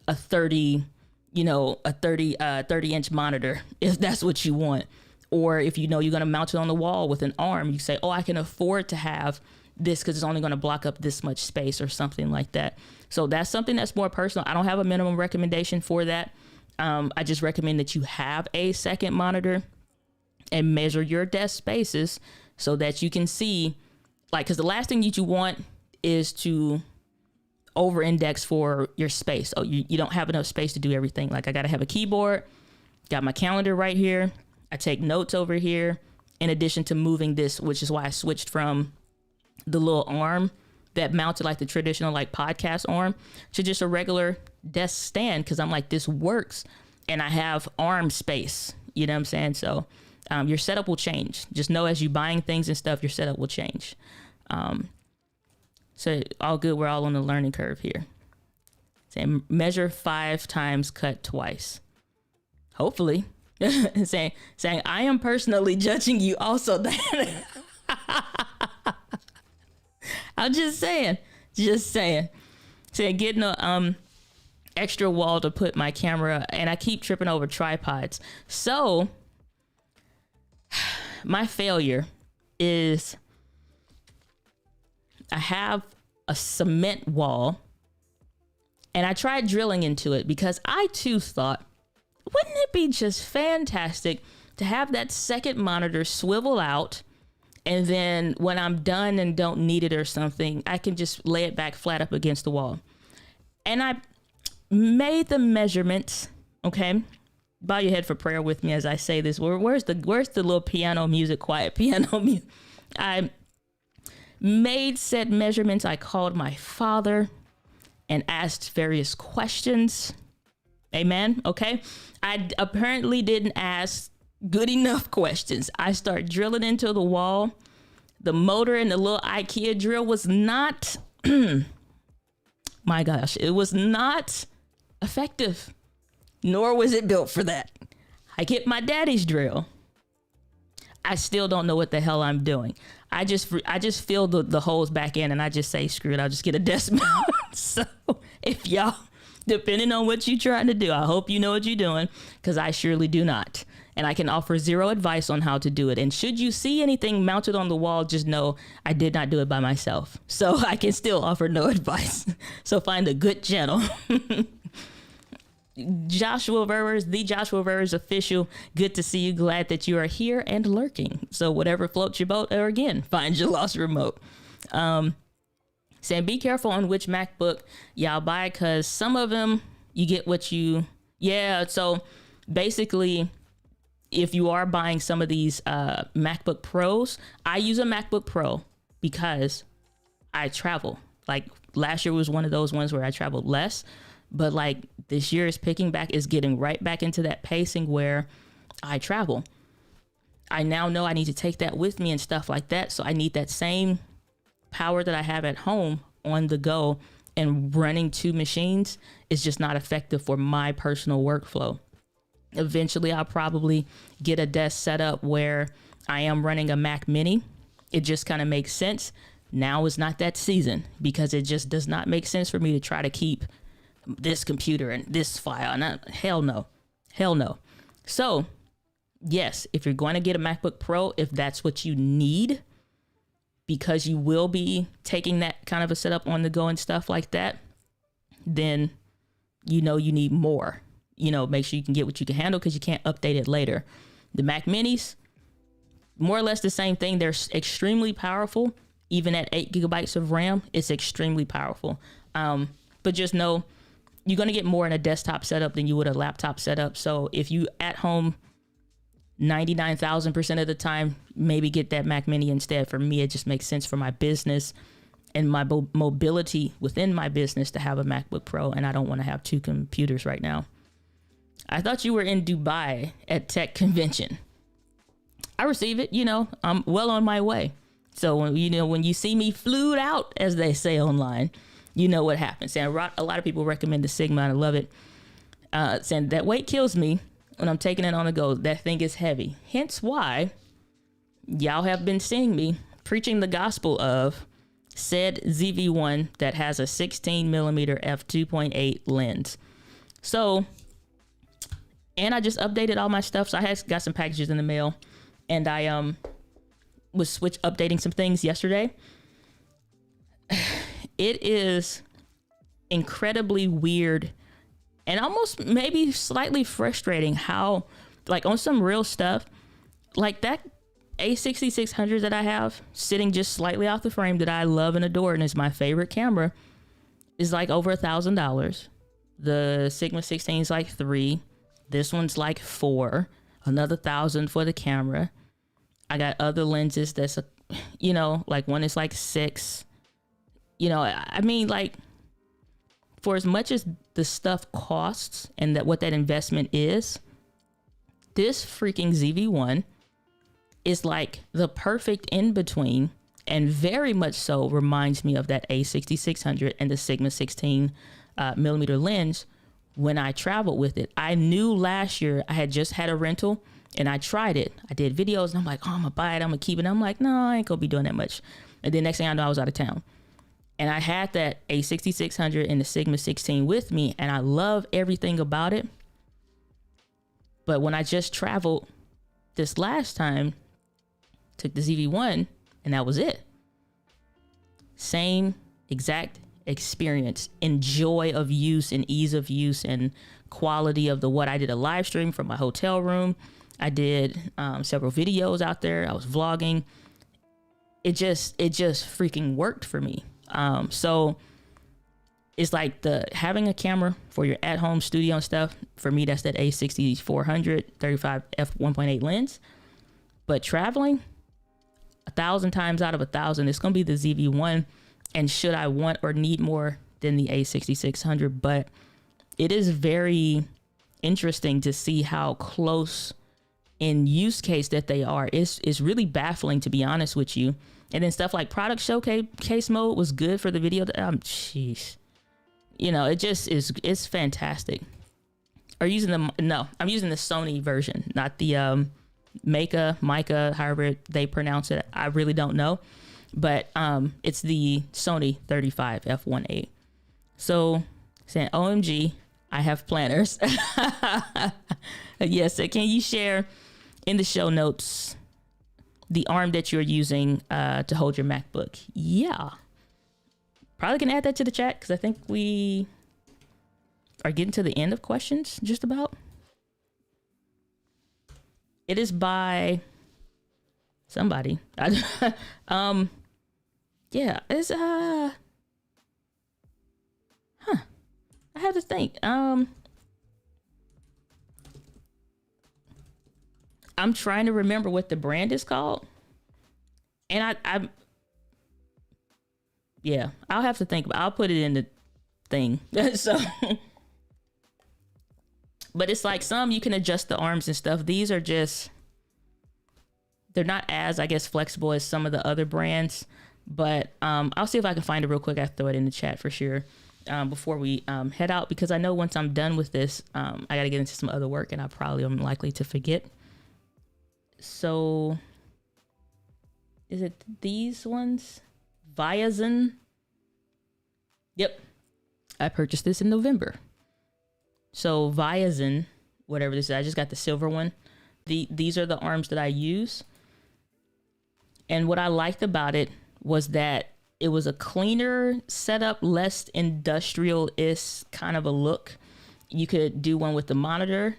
a 30 inch monitor if that's what you want. Or if you know you're going to mount it on the wall with an arm, you say, oh, I can afford to have this because it's only going to block up this much space or something like that. So that's something that's more personal. I don't have a minimum recommendation for that. I just recommend that you have a second monitor and measure your desk spaces so that you can see, like, because the last thing that you want is to over index for your space. Oh, you don't have enough space to do everything. Like, I got to have a keyboard, got my calendar right here. I take notes over here in addition to moving this, which is why I switched from the little arm that mounted like the traditional like podcast arm to just a regular desk stand, because I'm like, this works and I have arm space, you know what I'm saying? So your setup will change. Just know as you buying things and stuff, your setup will change. So all good. We're all on the learning curve here. Saying measure 5 times, cut twice. Hopefully. saying I am personally judging you also. That I'm just saying, saying getting a extra wall to put my camera, and I keep tripping over tripods. So my failure is I have a cement wall, and I tried drilling into it because I too thought, wouldn't it be just fantastic to have that second monitor swivel out, and then when I'm done and don't need it or something, I can just lay it back flat up against the wall. And I made the measurements. Okay, bow your head for prayer with me as I say this. Where's the little piano music? Quiet piano music. I made said measurements. I called my father and asked various questions. Amen. Okay. I apparently didn't ask good enough questions. I start drilling into the wall. The motor and the little IKEA drill was not, my gosh, it was not effective, nor was it built for that. I get my daddy's drill. I still don't know what the hell I'm doing. I just fill the holes back in, and I just say, screw it, I'll just get a desk mount. So if y'all, depending on what you're trying to do, I hope you know what you're doing, because I surely do not. And I can offer zero advice on how to do it. And should you see anything mounted on the wall, just know I did not do it by myself. So I can still offer no advice. So find a good channel. Joshua Verwers, the Joshua Verwers official. Good to see you. Glad that you are here and lurking. So whatever floats your boat, or again, find your lost remote. Saying be careful on which MacBook y'all buy, because some of them you get what you, so basically, if you are buying some of these MacBook Pros, I use a MacBook Pro because I travel. Like last year was one of those ones where I traveled less, but like this year is getting right back into that pacing where I travel. I now know I need to take that with me and stuff like that. So I need that same power that I have at home on the go, and running 2 machines is just not effective for my personal workflow. Eventually, I'll probably get a desk set up where I am running a Mac Mini. It just kind of makes sense. Now is not that season, because it just does not make sense for me to try to keep this computer and this file. And hell no. So yes, if you're going to get a MacBook Pro, if that's what you need, because you will be taking that kind of a setup on the go and stuff like that, then you know you need more. Make sure you can get what you can handle, because you can't update it later. The Mac Minis, more or less the same thing. They're extremely powerful. Even at 8 gigabytes of RAM, it's extremely powerful. But just know you're going to get more in a desktop setup than you would a laptop setup. So if you at home 99,000% of the time, maybe get that Mac Mini instead. For me, it just makes sense for my business and my mobility within my business to have a MacBook Pro, and I don't want to have 2 computers right now. I thought you were in Dubai at tech convention. I receive it. I'm well on my way. So when you see me flued out, as they say online, you know what happens. And a lot of people recommend the Sigma, and I love it. Saying that weight kills me. when I'm taking it on the go, that thing is heavy. Hence why y'all have been seeing me preaching the gospel of said ZV-1 that has a 16 millimeter f2.8 lens. So, and I just updated all my stuff. So I got some packages in the mail, and I was updating some things yesterday. It is incredibly weird and almost maybe slightly frustrating how, like, on some real stuff, like that A6600 that I have sitting just slightly off the frame that I love and adore and is my favorite camera is like over $1,000. The Sigma 16 is like $3,000. This one's like $4,000. Another $1,000 for the camera. I got other lenses that's like one is like $6,000. I mean, like, for as much as the stuff costs and that what that investment is, this freaking ZV-1 is like the perfect in between, and very much so reminds me of that A6600 and the Sigma 16 millimeter lens when I traveled with it. I knew last year I had just had a rental and I tried it. I did videos and I'm like, oh, I'm gonna buy it, I'm gonna keep it. I'm like, no, I ain't gonna be doing that much. And then next thing I know, I was out of town. And I had that A6600 and the Sigma 16 with me, and I love everything about it. But when I just traveled this last time, took the ZV-1, and that was it. Same exact experience and joy of use and ease of use and quality of what I did a live stream from my hotel room. I did several videos out there. I was vlogging. It just freaking worked for me. So it's like having a camera for your at-home studio and stuff. For me, that's that A6400 35 f1.8 lens. But traveling, 1,000 times out of 1,000, it's gonna be the ZV-1. And should I want or need more than the A6600? But it is very interesting to see how close in use case that they are. It's really baffling, to be honest with you. And then stuff like product showcase mode was good for the video. Jeez. It just is, it's fantastic. I'm using the Sony version, not the Mica, however they pronounce it. I really don't know. But it's the Sony 35 f1.8. So saying, OMG, I have planners. Yes, can you share in the show notes the arm that you're using to hold your MacBook? Yeah. Probably can add that to the chat because I think we are getting to the end of questions just about. It is by somebody. Yeah, it's I have to think. I'm trying to remember what the brand is called. And I'll have to think. I'll put it in the thing. So, but it's like some you can adjust the arms and stuff. These are just, they're not as, I guess, flexible as some of the other brands. But I'll see if I can find it real quick. I throw it in the chat for sure before we head out, because I know once I'm done with this, I got to get into some other work and I probably am likely to forget. So is it these ones? Viazon. Yep. I purchased this in November. So Viazon, whatever this is, I just got the silver one. These are the arms that I use. And what I liked about it was that it was a cleaner setup, less industrial-ish kind of a look. You could do one with the monitor,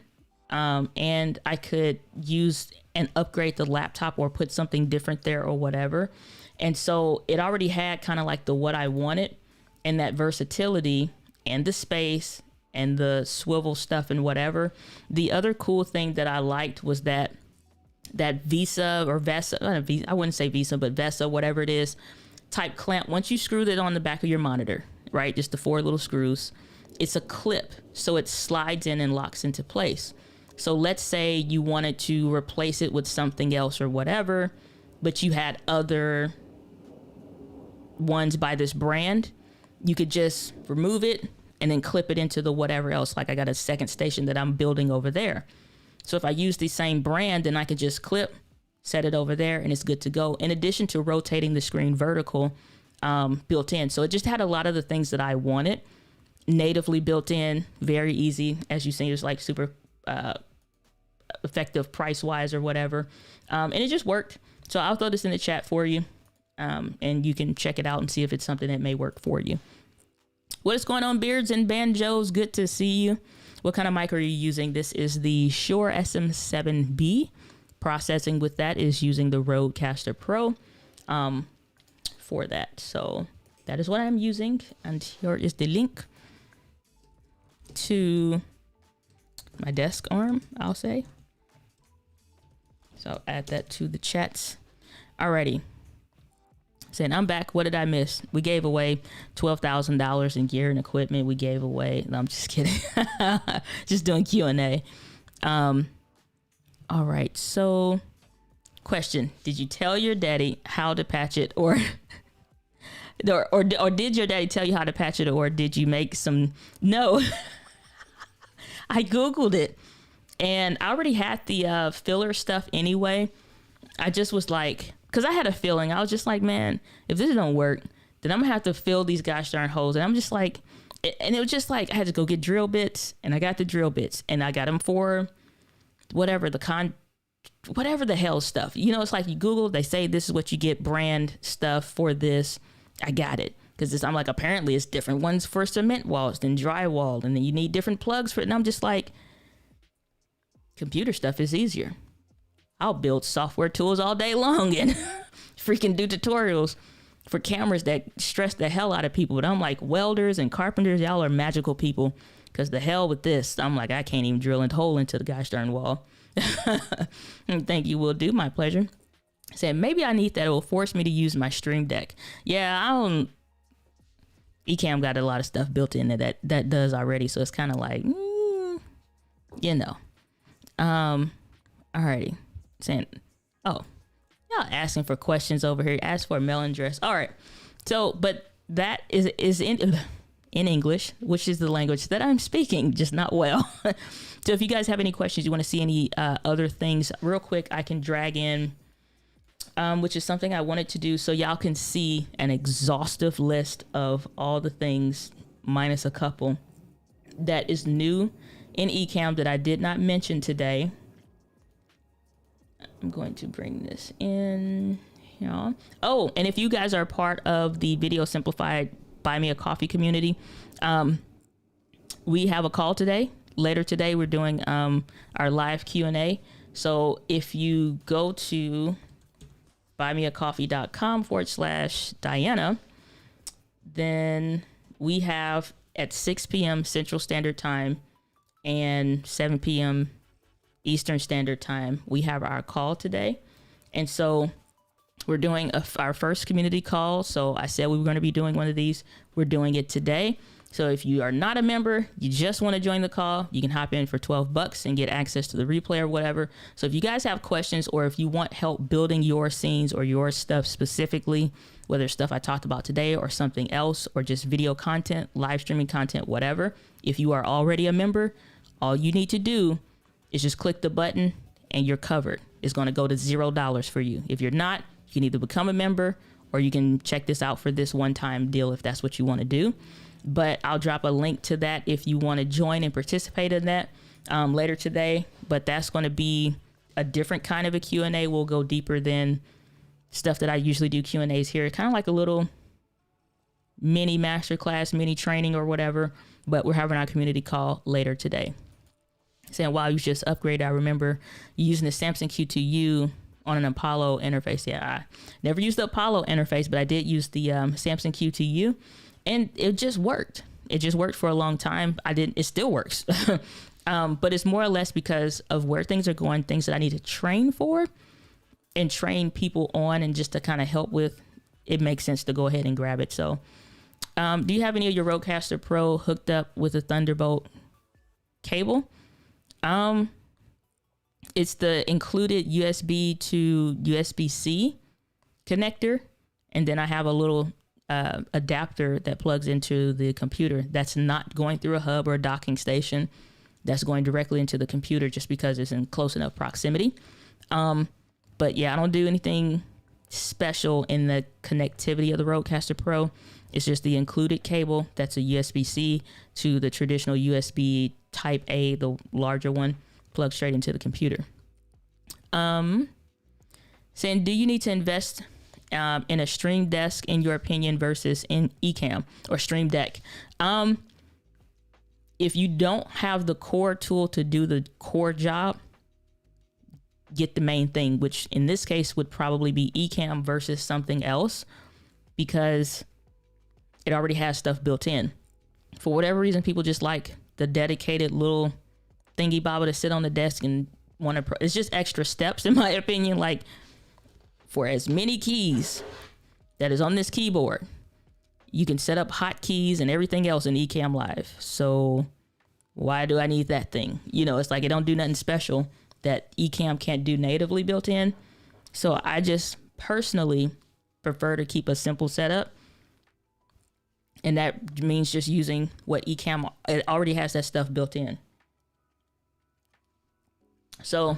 and I could use and upgrade the laptop or put something different there or whatever. And so it already had kind of like what I wanted, and that versatility and the space and the swivel stuff and whatever. The other cool thing that I liked was that Visa or Vesa, I wouldn't say Visa, but Vesa, whatever it is, type clamp. Once you screw it on the back of your monitor, right? Just the 4 little screws. It's a clip, so it slides in and locks into place. So let's say you wanted to replace it with something else or whatever, but you had other ones by this brand. You could just remove it and then clip it into the whatever else. Like I got a second station that I'm building over there. So if I use the same brand, then I can just clip, set it over there, and it's good to go. In addition to rotating the screen vertical built in. So it just had a lot of the things that I wanted natively built in, very easy. As you see, it's like super effective price wise or whatever. And it just worked. So I'll throw this in the chat for you. And you can check it out and see if it's something that may work for you. What is going on, Beards and Banjos? Good to see you. What kind of mic are you using? This is the Shure SM7B. Processing with that is using the Rodecaster Pro for that. So that is what I'm using. And here is the link to my desk arm, I'll say. So I'll add that to the chats. Alrighty. Saying I'm back. What did I miss? We gave away $12,000 in gear and equipment. We gave away. No, I'm just kidding. Just doing Q&A. All right. So, question: did you tell your daddy how to patch it, or did your daddy tell you how to patch it, or did you make some? No. I Googled it, and I already had the filler stuff anyway. I just was like, because I had a feeling, I was just like, man, if this don't work, then I'm gonna have to fill these gosh darn holes. And I'm just like, and it was just like, I had to go get drill bits, and I got the drill bits, and I got them for whatever whatever the hell stuff. You know, it's like you Google, they say this is what you get brand stuff for this. I got it. Because I'm like, apparently it's different ones for cement walls than drywall. And then you need different plugs for it. And I'm just like, computer stuff is easier. I'll build software tools all day long and freaking do tutorials for cameras that stress the hell out of people. But I'm like, welders and carpenters, y'all are magical people. Because the hell with this, I'm like, I can't even drill a hole into the gosh darn wall. Thank you, will do. My pleasure. Said, maybe I need that. It will force me to use my Stream Deck. Yeah, Ecam got a lot of stuff built in that does already. So it's kind of like, you know. Alrighty. Saying, oh, y'all asking for questions over here. Ask for a mailing address. All right. So, but that is in English, which is the language that I'm speaking, just not well. So if you guys have any questions, you want to see any other things real quick, I can drag in, which is something I wanted to do so y'all can see an exhaustive list of all the things minus a couple that is new in Ecam that I did not mention today. I'm going to bring this in here. Oh, and if you guys are part of the Video Simplified Buy Me a Coffee community, we have a call today. Later today, we're doing our live Q&A. So if you go to buymeacoffee.com/Diana, then we have at 6 p.m. Central Standard Time and 7 p.m. Eastern Standard Time, we have our call today. And so we're doing our first community call. So I said we were going to be doing one of these. We're doing it today. So if you are not a member, you just want to join the call, you can hop in for $12 and get access to the replay or whatever. So if you guys have questions, or if you want help building your scenes or your stuff specifically, whether it's stuff I talked about today or something else, or just video content, live streaming content, whatever, if you are already a member, all you need to do is just click the button and you're covered. It's going to go to $0 for you. If you're not, you can either become a member or you can check this out for this one-time deal if that's what you want to do. But I'll drop a link to that if you want to join and participate in that later today. But that's going to be a different kind of a Q&A. We'll go deeper than stuff that I usually do Q&As here. Kind of like a little mini masterclass, mini training or whatever. But we're having our community call later today. Saying, wow, you just upgraded. I remember you using the Samsung Q2U on an Apollo interface. Yeah, I never used the Apollo interface, but I did use the Samsung Q2U. And it just worked. It just worked for a long time. It still works. But it's more or less because of where things are going, things that I need to train for and train people on, and just to kind of help with, it makes sense to go ahead and grab it. So do you have any of your Rodecaster Pro hooked up with a Thunderbolt cable? It's the included USB to USB-C connector. And then I have a little adapter that plugs into the computer that's not going through a hub or a docking station. that's going directly into the computer just because it's in close enough proximity. But yeah, I don't do anything special in the connectivity of the Rodecaster Pro. It's just the included cable. That's a USB-C to the traditional USB Type A, the larger one, plugged straight into the computer. Saying, do you need to invest in a Stream Desk, in your opinion, versus in Ecamm or Stream Deck? If you don't have the core tool to do the core job, get the main thing, which in this case would probably be Ecamm versus something else, because it already has stuff built in. For whatever reason, people just like the dedicated little thingy bobber to sit on the desk and want to. It's just extra steps, in my opinion. Like, for as many keys that is on this keyboard, you can set up hotkeys and everything else in Ecamm Live. So why do I need that thing? You know, it's like it don't do nothing special that Ecamm can't do natively built in. So I just personally prefer to keep a simple setup. And that means just using what Ecamm, it already has that stuff built in. So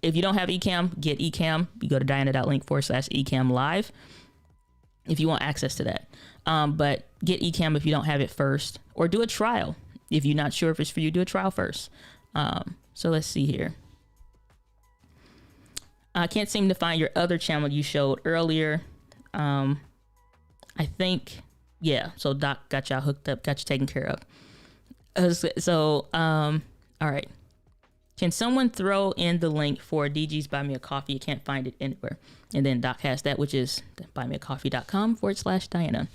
if you don't have Ecamm, get Ecamm. You go to diana.link/Ecamm Live if you want access to that. But get Ecamm if you don't have it first, or do a trial. If you're not sure if it's for you, do a trial first. So let's see here. I can't seem to find your other channel you showed earlier. I think, yeah, so Doc got y'all hooked up, got you taken care of. All right. Can someone throw in the link for DG's Buy Me a Coffee? You can't find it anywhere. And then Doc has that, which is buymeacoffee.com/Diana.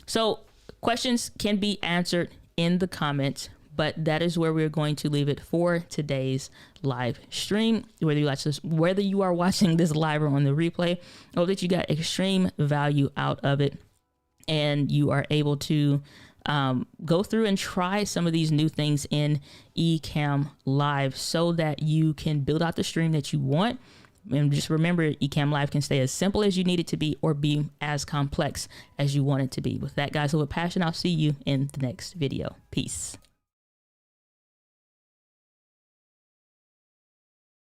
So questions can be answered in the comments, but that is where we're going to leave it for today's live stream. Whether you are watching this live or on the replay, I hope that you got extreme value out of it, and you are able to go through and try some of these new things in Ecamm Live so that you can build out the stream that you want. And just remember, Ecamm Live can stay as simple as you need it to be or be as complex as you want it to be. With that, guys, so with passion, I'll see you in the next video. Peace.